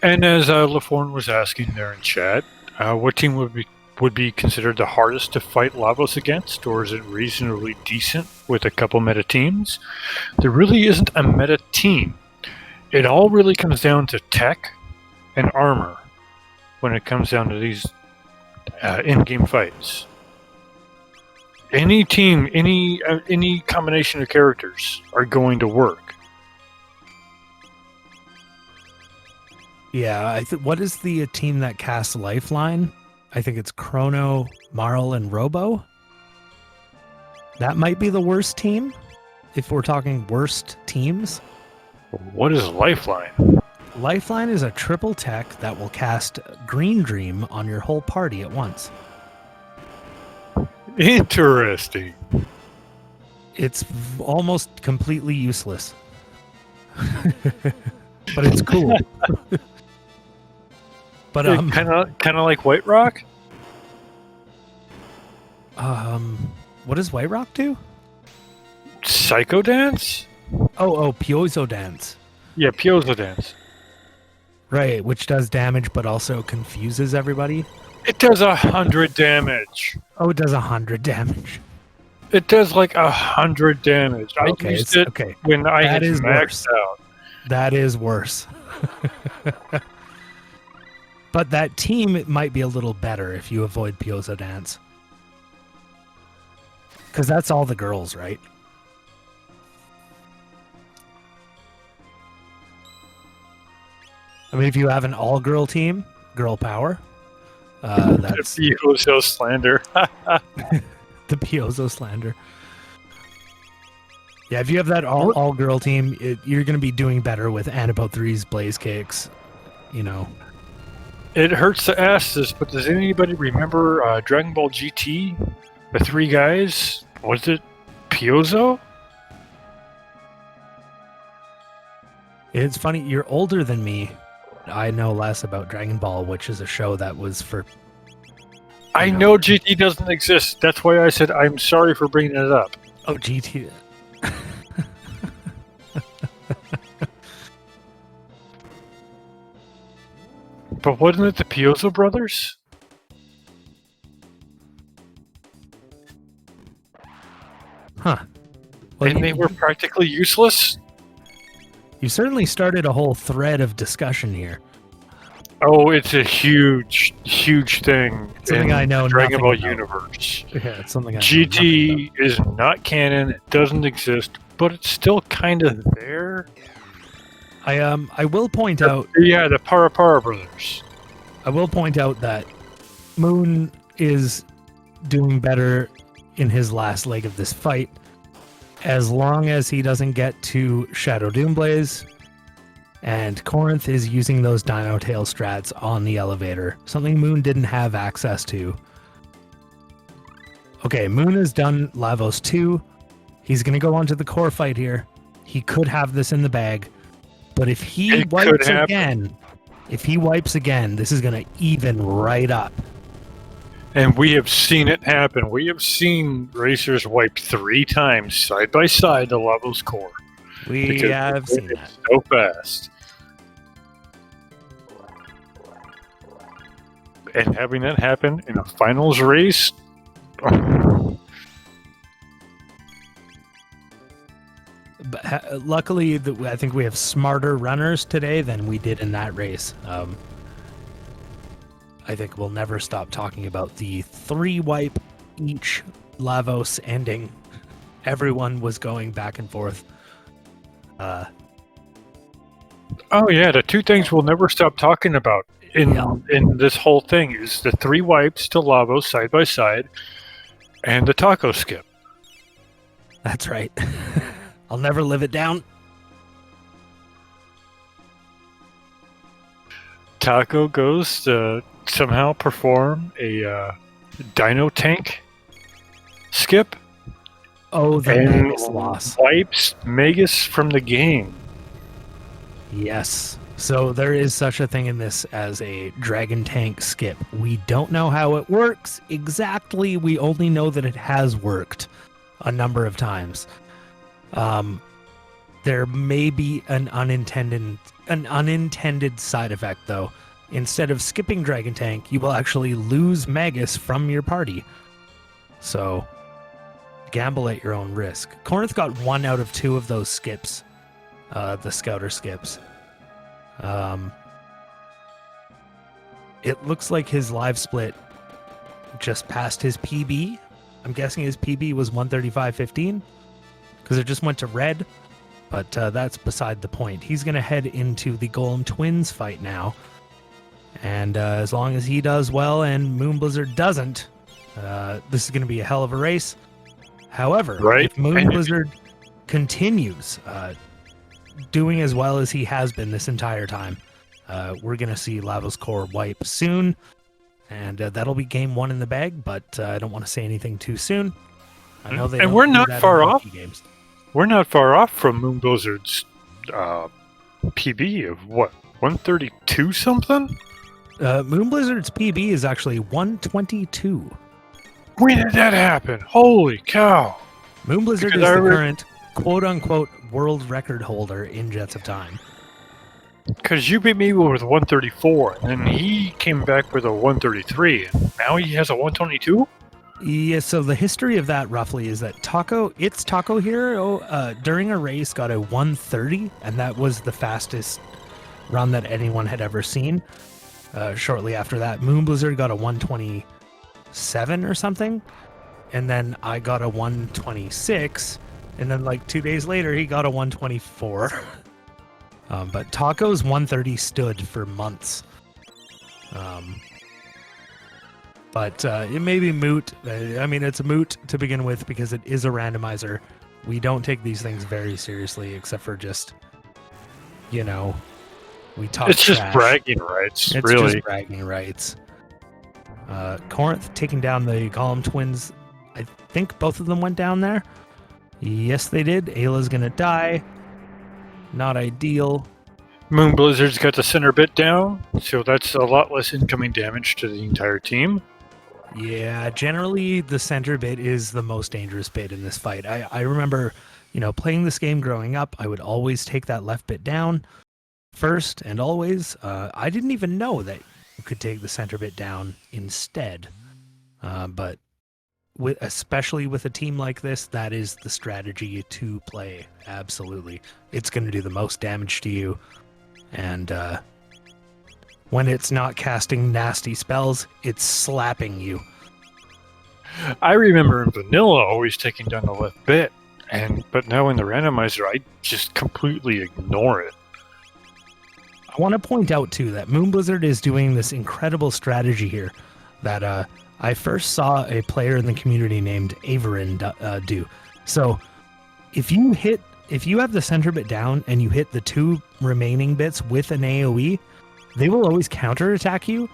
S2: And as LaForn was asking there in chat, what team would be considered the hardest to fight Lavos against, or is it reasonably decent with a couple meta teams? There really isn't a meta team. It all really comes down to tech and armor when it comes down to these in-game fights. Any team, any combination of characters are going to work.
S1: Yeah, what is the team that casts Lifeline? I think it's Chrono, Marl, and Robo. That might be the worst team, if we're talking worst teams.
S2: What is Lifeline?
S1: Lifeline is a triple tech that will cast Green Dream on your whole party at once.
S2: Interesting.
S1: It's almost completely useless. But it's cool. But
S2: kind of like White Rock.
S1: what does White Rock do?
S2: Psycho Dance.
S1: Oh, Piezo Dance.
S2: Yeah, Piezo Dance.
S1: Right, which does damage but also confuses everybody.
S2: It does 100 damage.
S1: Oh, it does 100 damage.
S2: It does like 100 damage. I
S1: Okay,
S2: used it
S1: okay.
S2: when I
S1: That
S2: had
S1: is
S2: maxed out.
S1: That is worse. But that team might be a little better if you avoid Piezo Dance. Because that's all the girls, right? I mean, if you have an all-girl team, girl power, that's
S2: The Piezo slander.
S1: the Piezo slander. Yeah, if you have that all-girl team, you're going to be doing better with Annabelle 3's Blaze Kicks, you know.
S2: It hurts to ask this, but does anybody remember Dragon Ball GT? The three guys? Was it Piezo?
S1: It's funny, you're older than me. I know less about Dragon Ball, which is a show that was for...
S2: I know GT doesn't exist. That's why I said I'm sorry for bringing it up.
S1: Oh, GT...
S2: But wasn't it the Piezo brothers?
S1: Huh. Well,
S2: And they were practically useless?
S1: You certainly started a whole thread of discussion here.
S2: Oh, it's a huge, huge thing
S1: Something
S2: in
S1: I know
S2: the Dragon Ball
S1: nothing about.
S2: universe.
S1: Yeah, it's something I know nothing
S2: GT is not canon, it doesn't exist, but it's still kind of there.
S1: about. I will point out...
S2: Yeah, the Para brothers.
S1: I will point out that Moon is doing better in his last leg of this fight, as long as he doesn't get to Shadow Doomblaze, and Korenth is using those Dino Tail strats on the elevator, something Moon didn't have access to. Okay, Moon has done Lavos 2. He's going to go on to the core fight here. He could have this in the bag, but if he wipes again, this is going to even right up.
S2: And we have seen it happen. We have seen racers wipe 3 times side by side the Lavos core.
S1: We have seen that.
S2: So fast. And having that happen in a finals race.
S1: But luckily, I think we have smarter runners today than we did in that race. I think we'll never stop talking about the 3-wipe each Lavos ending. Everyone was going back and forth.
S2: Oh yeah, the 2 things we'll never stop talking about in this whole thing is the 3 wipes to Lavos side by side, and the taco skip.
S1: That's right. I'll never live it down.
S2: Taco goes to somehow perform a Dino Tank skip.
S1: Oh, the
S2: and
S1: Magus loss.
S2: Wipes Magus from the game.
S1: Yes. So there is such a thing in this as a Dragon Tank skip. We don't know how it works exactly. We only know that it has worked a number of times. There may be an unintended side effect, though. Instead of skipping Dragon Tank, you will actually lose Magus from your party. So, gamble at your own risk. Korenth got 1 out of 2 of those skips, the Scouter skips. It looks like his live split just passed his PB. I'm guessing his PB was 135.15 because it just went to red. But that's beside the point. He's going to head into the Golem Twins fight now. And as long as he does well and moonblizzard doesn't, this is going to be a hell of a race. However, if moonblizzard continues doing as well as he has been this entire time, we're going to see Lavos Core wipe soon. And that'll be game 1 in the bag, but I don't want to say anything too soon. I know they
S2: And
S1: don't
S2: we're
S1: do
S2: not
S1: that in
S2: far off.
S1: hockey games.
S2: We're not far off from moonblizzard's PB of what, 132 something?
S1: Moonblizzard's PB is actually 122.
S2: When did that happen? Holy cow!
S1: Moonblizzard
S2: Because
S1: is
S2: I
S1: the
S2: re-
S1: current quote-unquote world record holder in Jets of Time.
S2: Because you beat me with 134, and then he came back with a 133, and now he has a 122?
S1: Yeah, so the history of that roughly is that Taco Hero during a race got a 130, and that was the fastest run that anyone had ever seen. Shortly after that, Moonblizzard got a 127 or something, and then I got a 126, and then like 2 days later he got a 124. But Taco's 130 stood for months. But it may be moot. I mean, it's a moot to begin with because it is a randomizer. We don't take these things very seriously, except for just, we talk
S2: It's just
S1: trash.
S2: bragging rights,
S1: It's
S2: really.
S1: just bragging rights. Korenth taking down the Golem twins. I think both of them went down there. Yes, they did. Ayla's gonna die. Not ideal.
S2: Moonblizzard's got the center bit down, so that's a lot less incoming damage to the entire team.
S1: Yeah, generally the center bit is the most dangerous bit in this fight. I remember, playing this game growing up, I would always take that left bit down first and always. I didn't even know that you could take the center bit down instead. But especially with a team like this, that is the strategy to play. Absolutely. It's going to do the most damage to you. And when it's not casting nasty spells, it's slapping you.
S2: I remember in vanilla always taking down the left bit, but now in the randomizer, I just completely ignore it.
S1: I want to point out, too, that Moonblizzard is doing this incredible strategy here that I first saw a player in the community named Averin do. So if you have the center bit down and you hit the two remaining bits with an AoE, they will always counterattack you,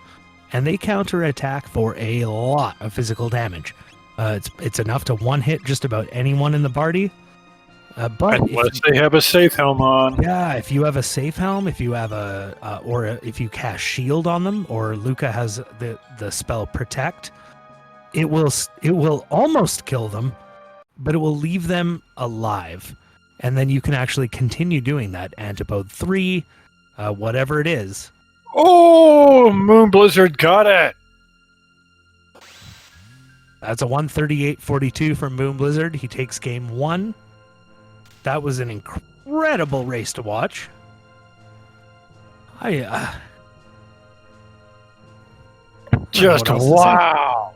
S1: and they counterattack for a lot of physical damage. It's enough to one-hit just about anyone in the party. But
S2: unless they have a safe helm on.
S1: Yeah, if you have a safe helm, if you have if you cast shield on them, or Luca has the spell protect, it will almost kill them, but it will leave them alive. And then you can actually continue doing that. Antipode 3, whatever it is.
S2: Oh, Moonblizzard got it!
S1: That's a 138.42 from Moonblizzard. He takes game 1. That was an incredible race to watch.
S2: Just wow!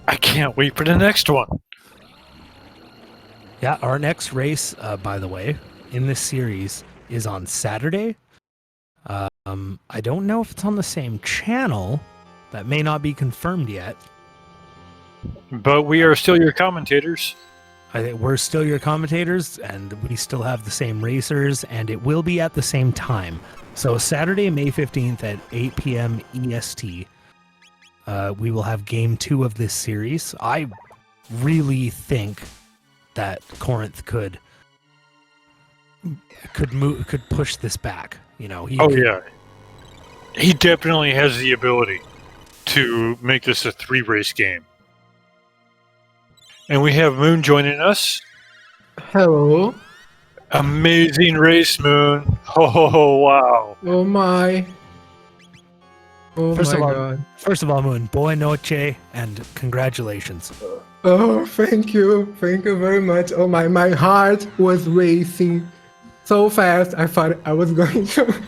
S2: I can't wait for the next one.
S1: Yeah, our next race, by the way, in this series is on Saturday. I don't know if it's on the same channel. That may not be confirmed yet.
S2: But we are still your commentators.
S1: I think we're still your commentators, and we still have the same racers, and it will be at the same time. So Saturday, May 15th at 8 p.m. EST, we will have game 2 of this series. I really think that Korenth could push this back.
S2: Yeah. He definitely has the ability to make this a 3-race game. And we have Moon joining us.
S3: Hello.
S2: Amazing race, Moon. Oh, wow.
S3: Oh my. Oh
S1: First
S3: my
S1: of all-
S3: god.
S1: First of all, Moon, buena noche, and congratulations.
S3: Oh, thank you. Thank you very much. Oh my heart was racing so fast. I thought I was going to.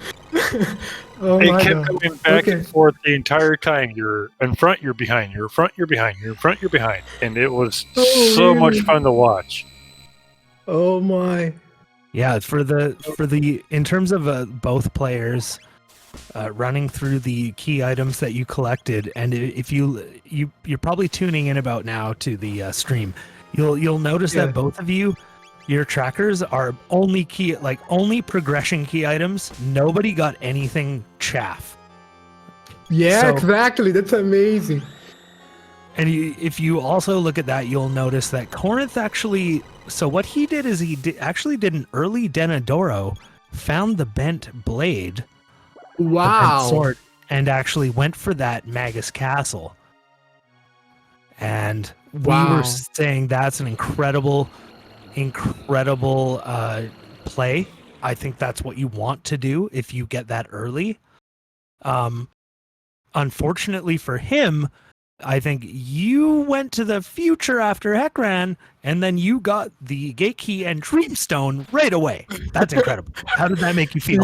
S3: Oh
S2: It
S3: my
S2: kept
S3: god.
S2: going back
S3: Okay.
S2: and forth the entire time. You're in front, you're behind, you're in front, you're behind, you're in front, you're behind. And it was
S3: Oh,
S2: so much
S3: really?
S2: fun to watch.
S3: Oh my.
S1: Yeah, for the in terms of both players running through the key items that you collected, and if you're probably tuning in about now to the stream, you'll notice
S3: Yeah.
S1: that both of you, your trackers are only progression key items. Nobody got anything chaff.
S3: Yeah,
S1: So-
S3: exactly. That's amazing.
S1: And if you also look at that, you'll notice that Korenth actually. So what he did is actually did an early Denadoro, found the bent blade, the bent
S3: Wow.
S1: sword, and actually went for that Magus Castle. And we
S3: Wow.
S1: were saying that's an incredible play. I think that's what you want to do if you get that early. Unfortunately for him, I think you went to the future after Hekran, and then you got the gate key and Dreamstone right away. That's incredible. How did that make you feel?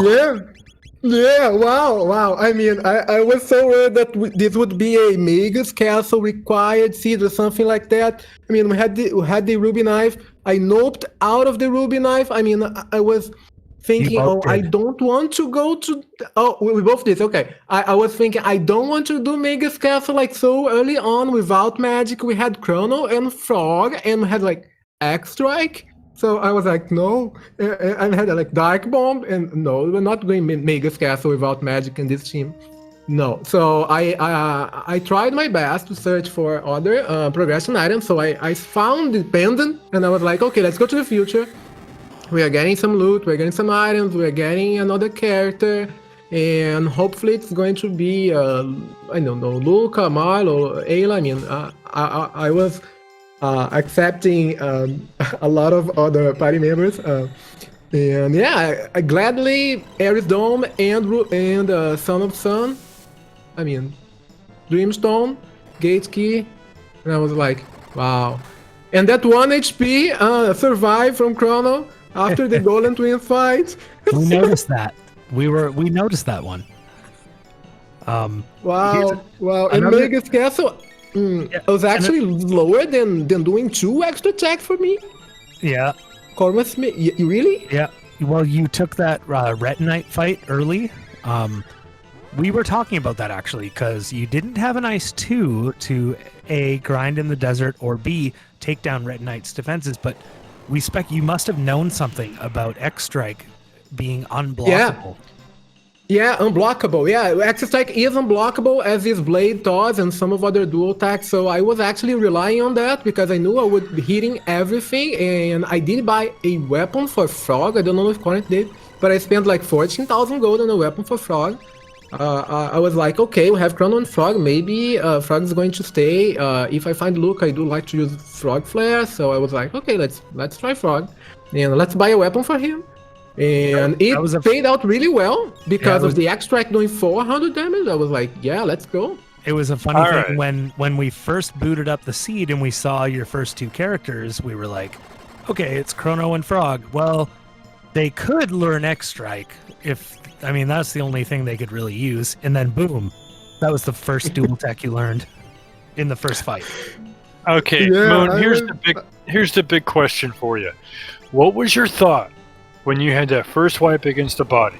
S3: Yeah, wow. I mean, I was so worried that this would be a Magus Castle required seed or something like that. I mean, we had the ruby knife. I noped out of the ruby knife. I mean, I was thinking, I don't want to go to. Oh, we both did. Okay, I was thinking I don't want to do Magus Castle like so early on without magic. We had Chrono and Frog, and we had like X-Strike. So I was like, no, and I had like Dark Bomb, and no, we're not going Magus Castle without magic in this team. No, so I tried my best to search for other progression items. So I found the pendant, and I was like, okay, let's go to the future. We are getting some loot, we're getting some items, we're getting another character, and hopefully it's going to be, I don't know, Luca, Marlo, Ayla. I mean, I was accepting a lot of other party members. And yeah, I gladly Ares Dome and Son of Sun. I mean, Dreamstone, Gate Key, and I was like, wow. And that 1 HP survived from Chrono after the Golden Twin fight.
S1: We noticed that. We noticed that one.
S3: Wow. And Magus Castle, it was actually lower than doing 2 extra attacks for me.
S1: Yeah.
S3: Corvus, you really?
S1: Yeah. Well, you took that Retinite fight early. We were talking about that actually, because you didn't have an Ice 2 to A, grind in the desert, or B, take down Retinite's defenses, but we spec you must have known something about X-Strike being unblockable.
S3: Yeah, unblockable. Yeah, X-Strike is unblockable, as is Blade Toss and some of other dual attacks, so I was actually relying on that because I knew I would be hitting everything, and I did buy a weapon for Frog. I don't know if Korenth did, but I spent like 14,000 gold on a weapon for Frog. I was like, okay, we have Chrono and Frog, maybe Frog is going to stay. If I find Luke, I do like to use Frog Flare, so I was like, okay, let's try Frog, and let's buy a weapon for him. And it paid out really well because of the X-Strike doing 400 damage. I was like, yeah, let's go.
S1: It was a funny thing when we first booted up the seed and we saw your first 2 characters, we were like, okay, it's Chrono and Frog. Well, they could learn X-Strike that's the only thing they could really use. And then boom, that was the first dual tech you learned in the first fight.
S2: Okay, Moon, here's the big question for you. What was your thought when you had that first wipe against the body?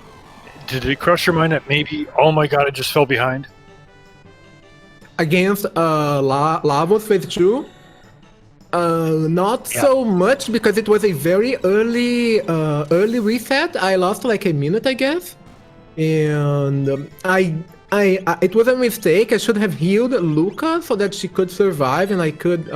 S2: Did it cross your mind that maybe, oh my god, I just fell behind?
S3: Against Lavos Phase 2? Not so much, because it was a very early reset. I lost like a minute, I guess. And it was a mistake. I should have healed Luca so that she could survive and I could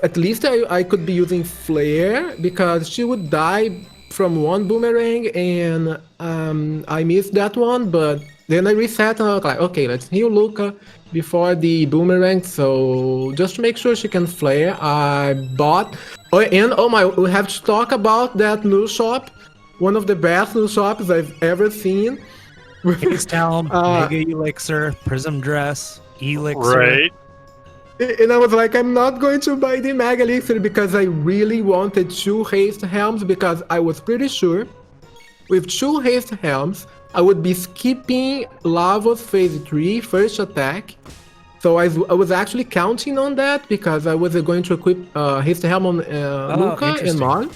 S3: at least I could be using Flare, because she would die from 1 boomerang, and I missed that one, but then I reset and I was like, okay, let's heal Luca before the boomerang, so just to make sure she can Flare, I bought... we have to talk about that new shop, one of the best new shops I've ever seen.
S1: Face Town, Mega Elixir, Prism Dress, Elixir.
S2: Right.
S3: And I was like, I'm not going to buy the Mega Elixir because I really wanted 2 Haste Helms, because I was pretty sure with 2 Haste Helms, I would be skipping Lavos Phase 3 first attack. So I was actually counting on that because I was going to equip Haste Helm on Luca and Mar.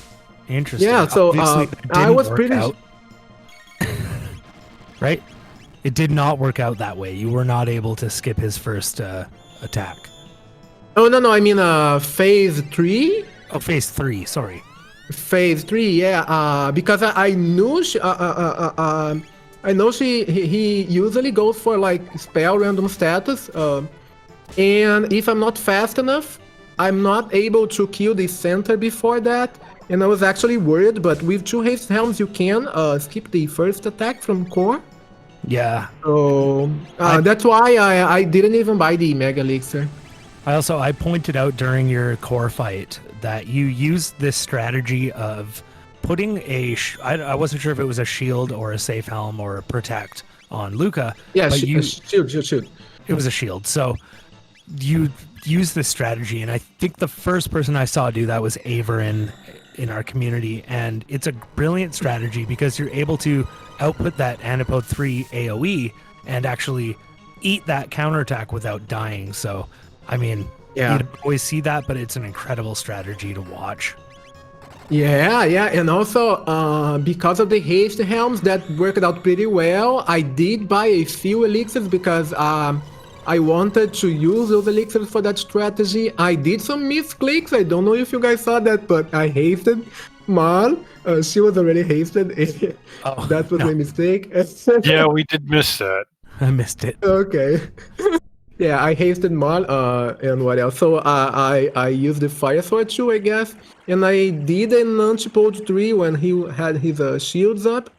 S1: Interesting.
S3: Yeah, so I was pretty...
S1: Right? It did not work out that way. You were not able to skip his first attack.
S3: Oh, no, I mean Phase 3?
S1: Oh, Phase 3, sorry.
S3: Phase 3, yeah, because I knew he usually goes for like spell random status, And if I'm not fast enough, I'm not able to kill the center before that. And I was actually worried, but with 2 haste helms, you can skip the first attack from core.
S1: Yeah.
S3: So that's why I didn't even buy the Mega Elixir.
S1: I pointed out during your core fight that you used this strategy of putting I wasn't sure if it was a shield or a safe helm or a protect on Luca.
S3: Yeah,
S1: but
S3: shield.
S1: It was a shield. So you use this strategy, and I think the first person I saw do that was Averin in our community, and it's a brilliant strategy because you're able to output that Antipode 3 AoE and actually eat that counterattack without dying. So, I mean, you don't always see that, but it's an incredible strategy to watch.
S3: Yeah, and also because of the haste helms that worked out pretty well, I did buy a few elixirs because I wanted to use those elixirs for that strategy. I did some misclicks. I don't know if you guys saw that, but I hasted Mal. She was already hasted. That was my mistake.
S2: Yeah, we did miss that.
S1: I missed it.
S3: Okay. Yeah, I hasted Mal, and what else? So I used the Fire Sword too, I guess. And I did an Antipode 3 when he had his shields up.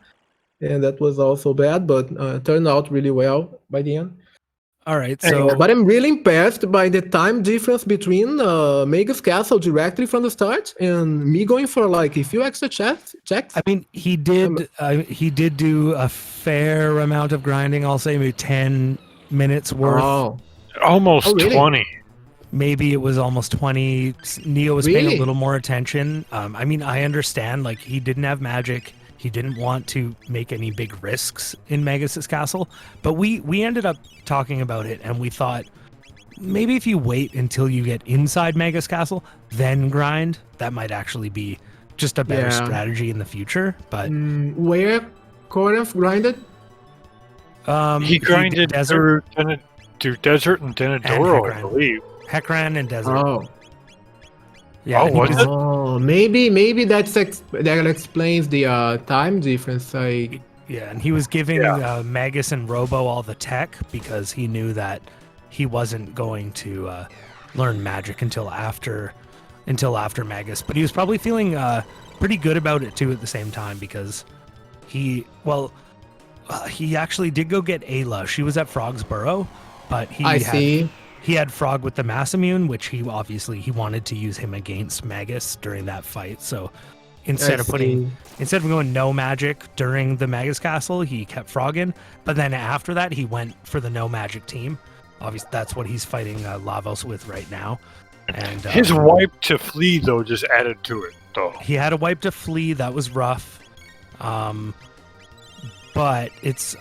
S3: And that was also bad, but turned out really well by the end.
S1: All right, so...
S3: But I'm really impressed by the time difference between Magus Castle directly from the start and me going for like a few extra checks.
S1: I mean, he did do a fair amount of grinding. I'll say maybe 10 minutes worth.
S2: Almost
S3: really?
S2: 20.
S1: Maybe it was almost 20. Neo was paying a little more attention. I mean, I understand, like, he didn't have magic. He didn't want to make any big risks in Magus' castle. But we ended up talking about it, and we thought, maybe if you wait until you get inside Magus Castle, then grind, that might actually be just a better strategy in the future. But
S3: where Korenth grinded?
S2: He grinded through Desert and Denadoro, I believe.
S1: Hekran and Desert.
S3: Oh.
S1: Yeah.
S3: Maybe that explains the time difference.
S1: Yeah, and he was giving Magus and Robo all the tech because he knew that he wasn't going to learn magic until after Magus. But he was probably feeling pretty good about it too at the same time because he actually did go get Ayla. She was at Frog's Burrow, but he had Frog with the mass immune, which he wanted to use him against Magus during that fight. So instead of going no magic during the Magus Castle, he kept Frog in. But then after that, he went for the no magic team. Obviously, that's what he's fighting Lavos with right now. And
S2: his wipe to flee though just added to it. Though
S1: he had a wipe to flee, that was rough. But it's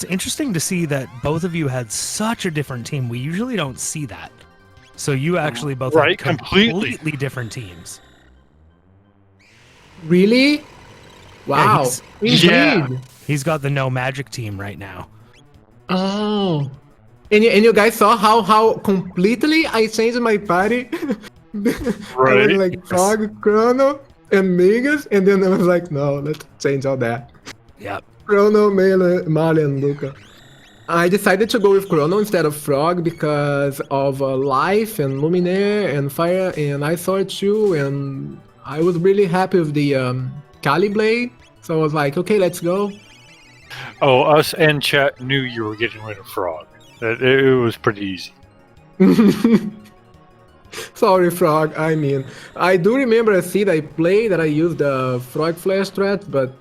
S1: interesting to see that both of you had such a different team. We usually don't see that. So you actually both had completely different teams.
S3: Really? Wow.
S1: He's got the no magic team right now.
S3: Oh. And you guys saw how completely I changed my party?
S2: Right.
S3: I was like Frog, Chrono, and Magus, and then I was like, no, let's change all that.
S1: Yep.
S3: Chrono, Male, and Luca. I decided to go with Chrono instead of Frog because of Life and Luminaire and Fire and Ice Sword too, and I was really happy with the Kali Blade, so I was like, okay, let's go.
S2: Oh, us and chat knew you were getting rid of Frog. It was pretty easy.
S3: Sorry, Frog. I mean, I do remember a seed I played that I used the Frog Flash threat, but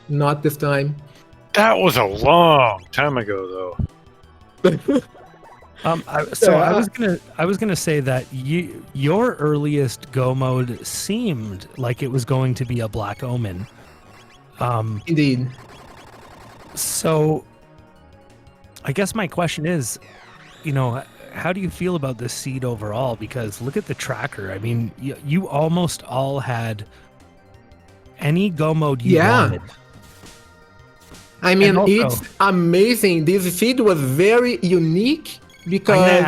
S3: not this time.
S2: That was a long time ago, though.
S1: I was gonna say that your earliest go mode seemed like it was going to be a Black Omen.
S3: Indeed.
S1: So, I guess my question is, how do you feel about this seed overall? Because look at the tracker. I mean, you almost all had any go mode you wanted.
S3: I mean, it's amazing. This seed was very unique because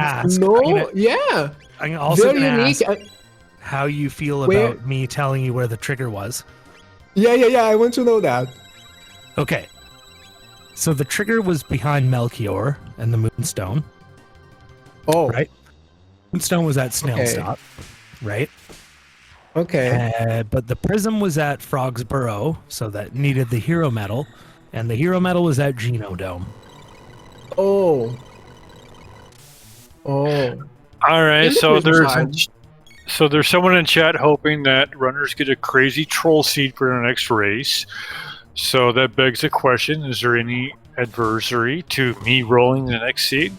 S1: I'm also
S3: very unique.
S1: How you feel about me telling you where the trigger was?
S3: Yeah. I want to know that.
S1: Okay. So the trigger was behind Melchior and the Moonstone.
S3: Oh,
S1: right? Moonstone was at Snail
S3: Okay.
S1: Stop, right?
S3: okay.
S1: But the Prism was at Frog's Burrow, so that needed the Hero Medal, and the Hero Medal was at Geno Dome.
S3: Oh. Oh.
S2: All right,
S3: In the
S2: so
S3: Prism
S2: there's someone in chat hoping that runners get a crazy troll seed for the next race. So that begs the question: is there any adversary to me rolling the next seed?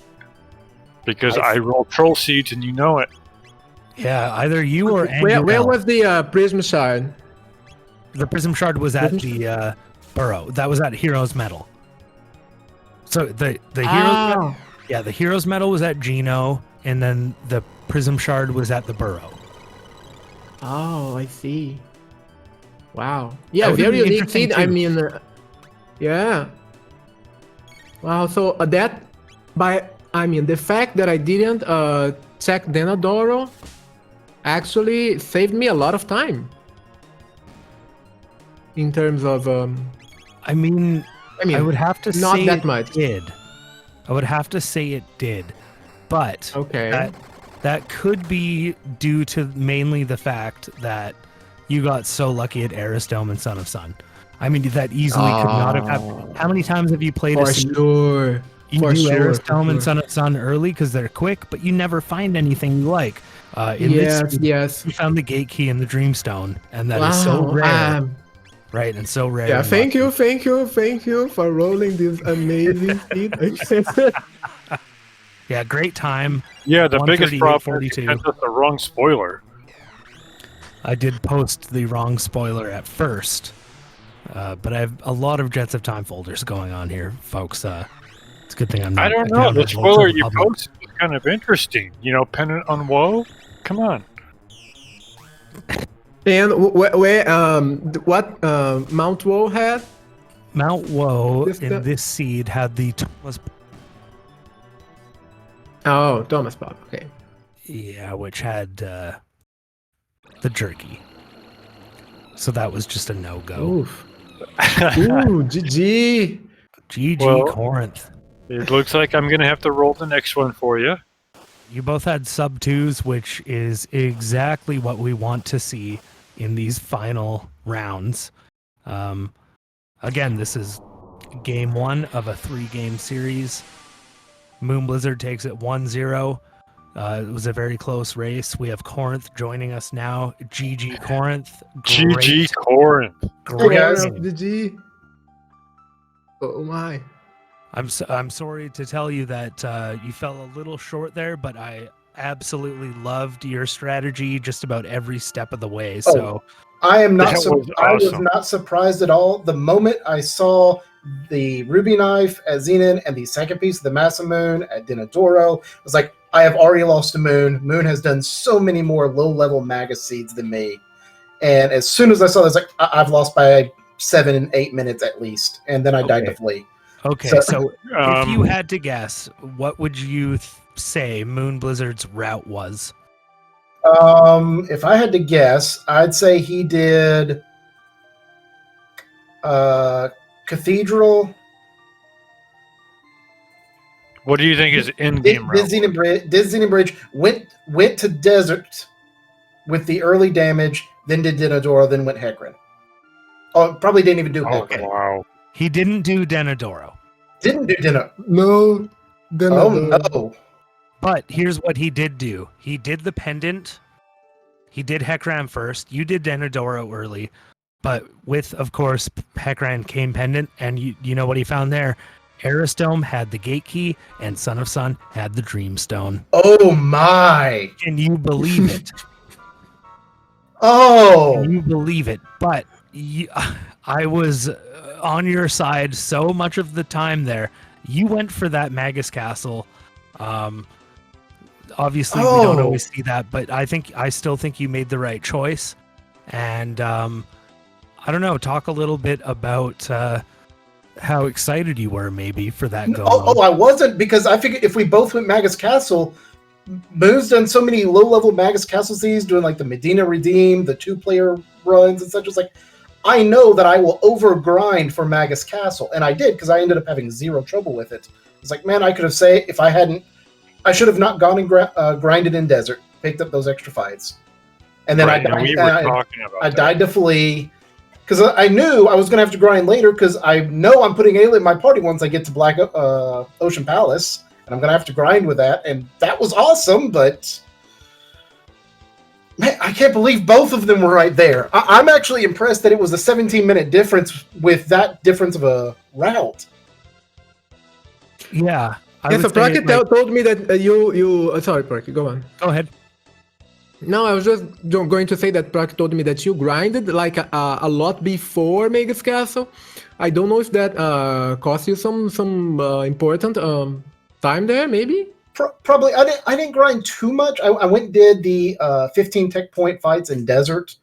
S2: Because I roll troll seeds, and you know it.
S1: Yeah, either you or
S3: Where was the Prism Shard?
S1: the Prism Shard was at the Burrow. That was at Hero's Medal. So the Hero's the Hero's Medal was at Geno, and then the Prism Shard was at the Burrow.
S3: Oh, I see. Wow. Yeah,
S1: That would
S3: very
S1: be
S3: unique
S1: interesting
S3: seed.
S1: too.
S3: I mean, yeah. Wow. So the fact that I didn't check Denadoro actually saved me a lot of time. In terms of,
S1: I mean, I would have to
S3: not
S1: say
S3: that
S1: it
S3: much.
S1: did. I would have to say it did, but
S3: Okay.
S1: that could be due to mainly the fact that you got so lucky at Arisdome and Son of Sun. I mean, that easily could not have happened. How many times have you played
S3: For
S1: a seed?
S3: sure.
S1: You
S3: For
S1: do
S3: sure,
S1: Arisdome
S3: for
S1: and
S3: sure.
S1: Son of Sun early because they're quick, but you never find anything you like. In
S3: Yes,
S1: this,
S3: yes.
S1: you found the Gate Key and the Dreamstone, and that is so
S3: Wow.
S1: rare, right? And so rare.
S3: Yeah,
S1: and
S3: thank
S1: lucky.
S3: thank you for rolling this amazing seed.
S1: Yeah, great time.
S2: Yeah, the biggest problem is
S1: 138.42.
S2: you sent us the wrong spoiler.
S1: I did post the wrong spoiler at first, but I have a lot of Jets of Time folders going on here, folks. It's a good thing I'm not.
S2: I don't know.
S1: accountable
S2: The
S1: to
S2: spoiler
S1: the
S2: you
S1: public.
S2: posted was kind of interesting. You know, Pennant on Woe? Come on.
S3: And what Mount Woe had?
S1: Mount Woe
S3: This-
S1: in this seed had the Thomas,
S3: Oh, Thomas Pop. Okay.
S1: which had the jerky. So that was just a no-go.
S3: Oof. Ooh, GG.
S1: GG
S2: Well-
S1: Korenth.
S2: It looks like I'm going to have to roll the next one for you.
S1: You both had sub twos, which is exactly what we want to see in these final rounds. Again, this is game one of a 3-game series. Moonblizzard takes it 1-0. It was a very close race. We have Korenth joining us now. GG Korenth.
S2: GG Korenth.
S1: Great
S4: guys.
S1: game.
S3: GG. Oh my.
S1: I'm sorry to tell you that you fell a little short there, but I absolutely loved your strategy just about every step of the way. So
S4: I am not.
S2: That was
S4: I was
S2: awesome.
S4: not surprised at all. The moment I saw the ruby knife at Xenon and the second piece of the Massa Moon at Denadoro, I was like, I have already lost to Moon. Moon has done so many more low-level Magus seeds than me. And as soon as I saw this, like I've lost by 7 and 8 minutes at least, and then I died to flee.
S1: okay,
S4: So-
S1: so if you had to guess, what would you say Moonblizzard's route was?
S4: If I had to guess, I'd say he did Cathedral.
S2: What do you think is in-game route?
S4: Did Xenon Bridge, went to Desert with the early damage, then did Denadoro, then went Hekran. Oh, probably didn't even do
S2: Oh,
S4: Hekran.
S2: wow.
S1: He didn't do Denadoro.
S4: Didn't do Denadoro.
S3: No.
S4: Oh, no.
S1: But here's what he did do. He did the pendant. He did Hekran first. You did Denadoro early. But with, of course, Hekran came pendant. And you know what he found there? Arisdome had the Gate Key, and Son of Sun had the Dreamstone.
S4: Oh, my.
S1: Can you believe it?
S4: Oh.
S1: Can you believe it? But I was on your side so much of the time there. You went for that Magus Castle. Obviously, we don't
S4: Oh.
S1: always see that, but I still think you made the right choice. And I don't know. Talk a little bit about how excited you were, maybe, for that goal.
S4: Oh, I wasn't, because I figured if we both went Magus Castle, Moon's done so many low-level Magus Castle seeds, doing like the Medina Redeem, the 2-player runs and such. It's like, I know that I will overgrind for Magus Castle, and I did, because I ended up having zero trouble with it. It's like, man, I could have said, if I hadn't I should have not gone and grinded in desert, picked up those extra fights, and then
S2: Right,
S4: I died.
S2: we were talking about
S4: I
S2: that.
S4: died to flee because I knew I was going to have to grind later because I know I'm putting Ayla in my party once I get to Black Ocean Palace, and I'm going to have to grind with that, and that was awesome, but man, I can't believe both of them were right there. I'm actually impressed that it was a 17-minute difference with that difference of a route.
S1: Yeah. I
S3: Yeah,
S1: would
S3: so
S1: say,
S3: Bracket
S1: like-
S3: told me that sorry, Bracket, go on.
S1: Go ahead.
S3: No, I was just going to say that Bracket told me that you grinded like a lot before Magus Castle. I don't know if that cost you some important time there, maybe?
S4: Probably. I didn't grind too much. I went and did the 15 tech point fights in desert,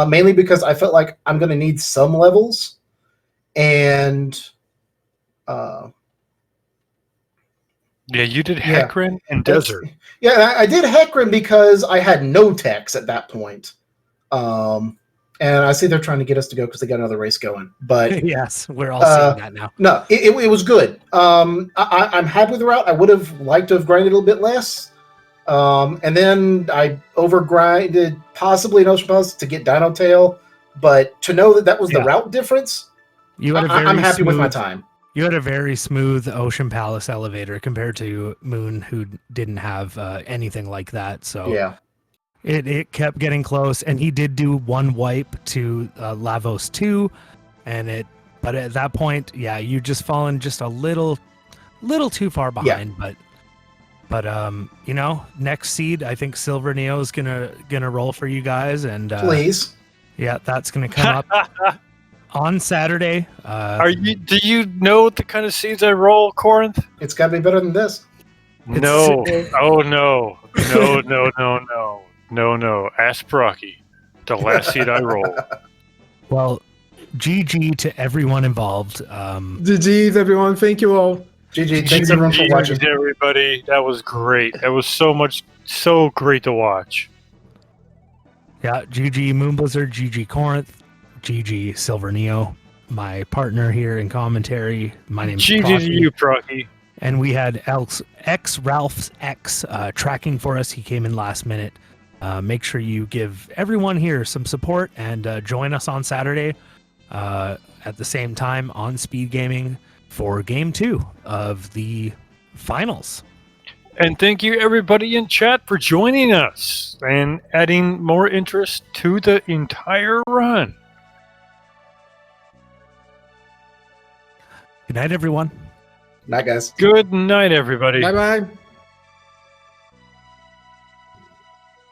S4: mainly because I felt like I'm going to need some levels, and
S2: Yeah, you did
S4: Yeah.
S2: Hekran and Desert.
S4: Yeah, I did Hekran because I had no techs at that point. And I see they're trying to get us to go because they got another race going. But
S1: Yes, we're all seeing that now.
S4: no, it was good. I'm happy with the route. I would have liked to have grinded a little bit less. And then I overgrinded possibly an Ocean Palace to get Dino Tail. But to know that was the
S1: Yeah.
S4: route difference,
S1: You had a very
S4: I'm happy with my
S1: smooth-
S4: time.
S1: You had a very smooth Ocean Palace elevator compared to Moon, who didn't have anything like that. So
S4: Yeah.
S1: it kept getting close, and he did do one wipe to Lavos 2, but at that point, yeah, you just fallen just a little too far behind. But you know, next seed, I think Silver Neo is gonna roll for you guys, and
S4: Please.
S1: yeah, that's gonna come up on Saturday.
S2: Do you know the kind of seeds I roll, Korenth?
S4: It's got to be better than this.
S2: No. Oh no. No. Ask Brocky. The last seed I rolled.
S1: Well, GG to everyone involved.
S3: GG's, everyone. Thank you all.
S4: GG. Thanks everyone for watching.
S2: GG, everybody. That was great. That was so great to watch.
S1: Yeah, GG Moonblizzard, GG Korenth, GG Silver Neo, my partner here in commentary. My name's
S2: GG
S1: Procky,
S2: to you, Brocky.
S1: and we had Ralph's X tracking for us. He came in last minute. Make sure you give everyone here some support and join us on Saturday at the same time on SpeedGaming for Game 2 of the finals.
S2: And thank you, everybody in chat, for joining us and adding more interest to the entire run.
S1: Good night, everyone.
S4: Night, guys.
S2: Good night, everybody.
S3: Bye-bye.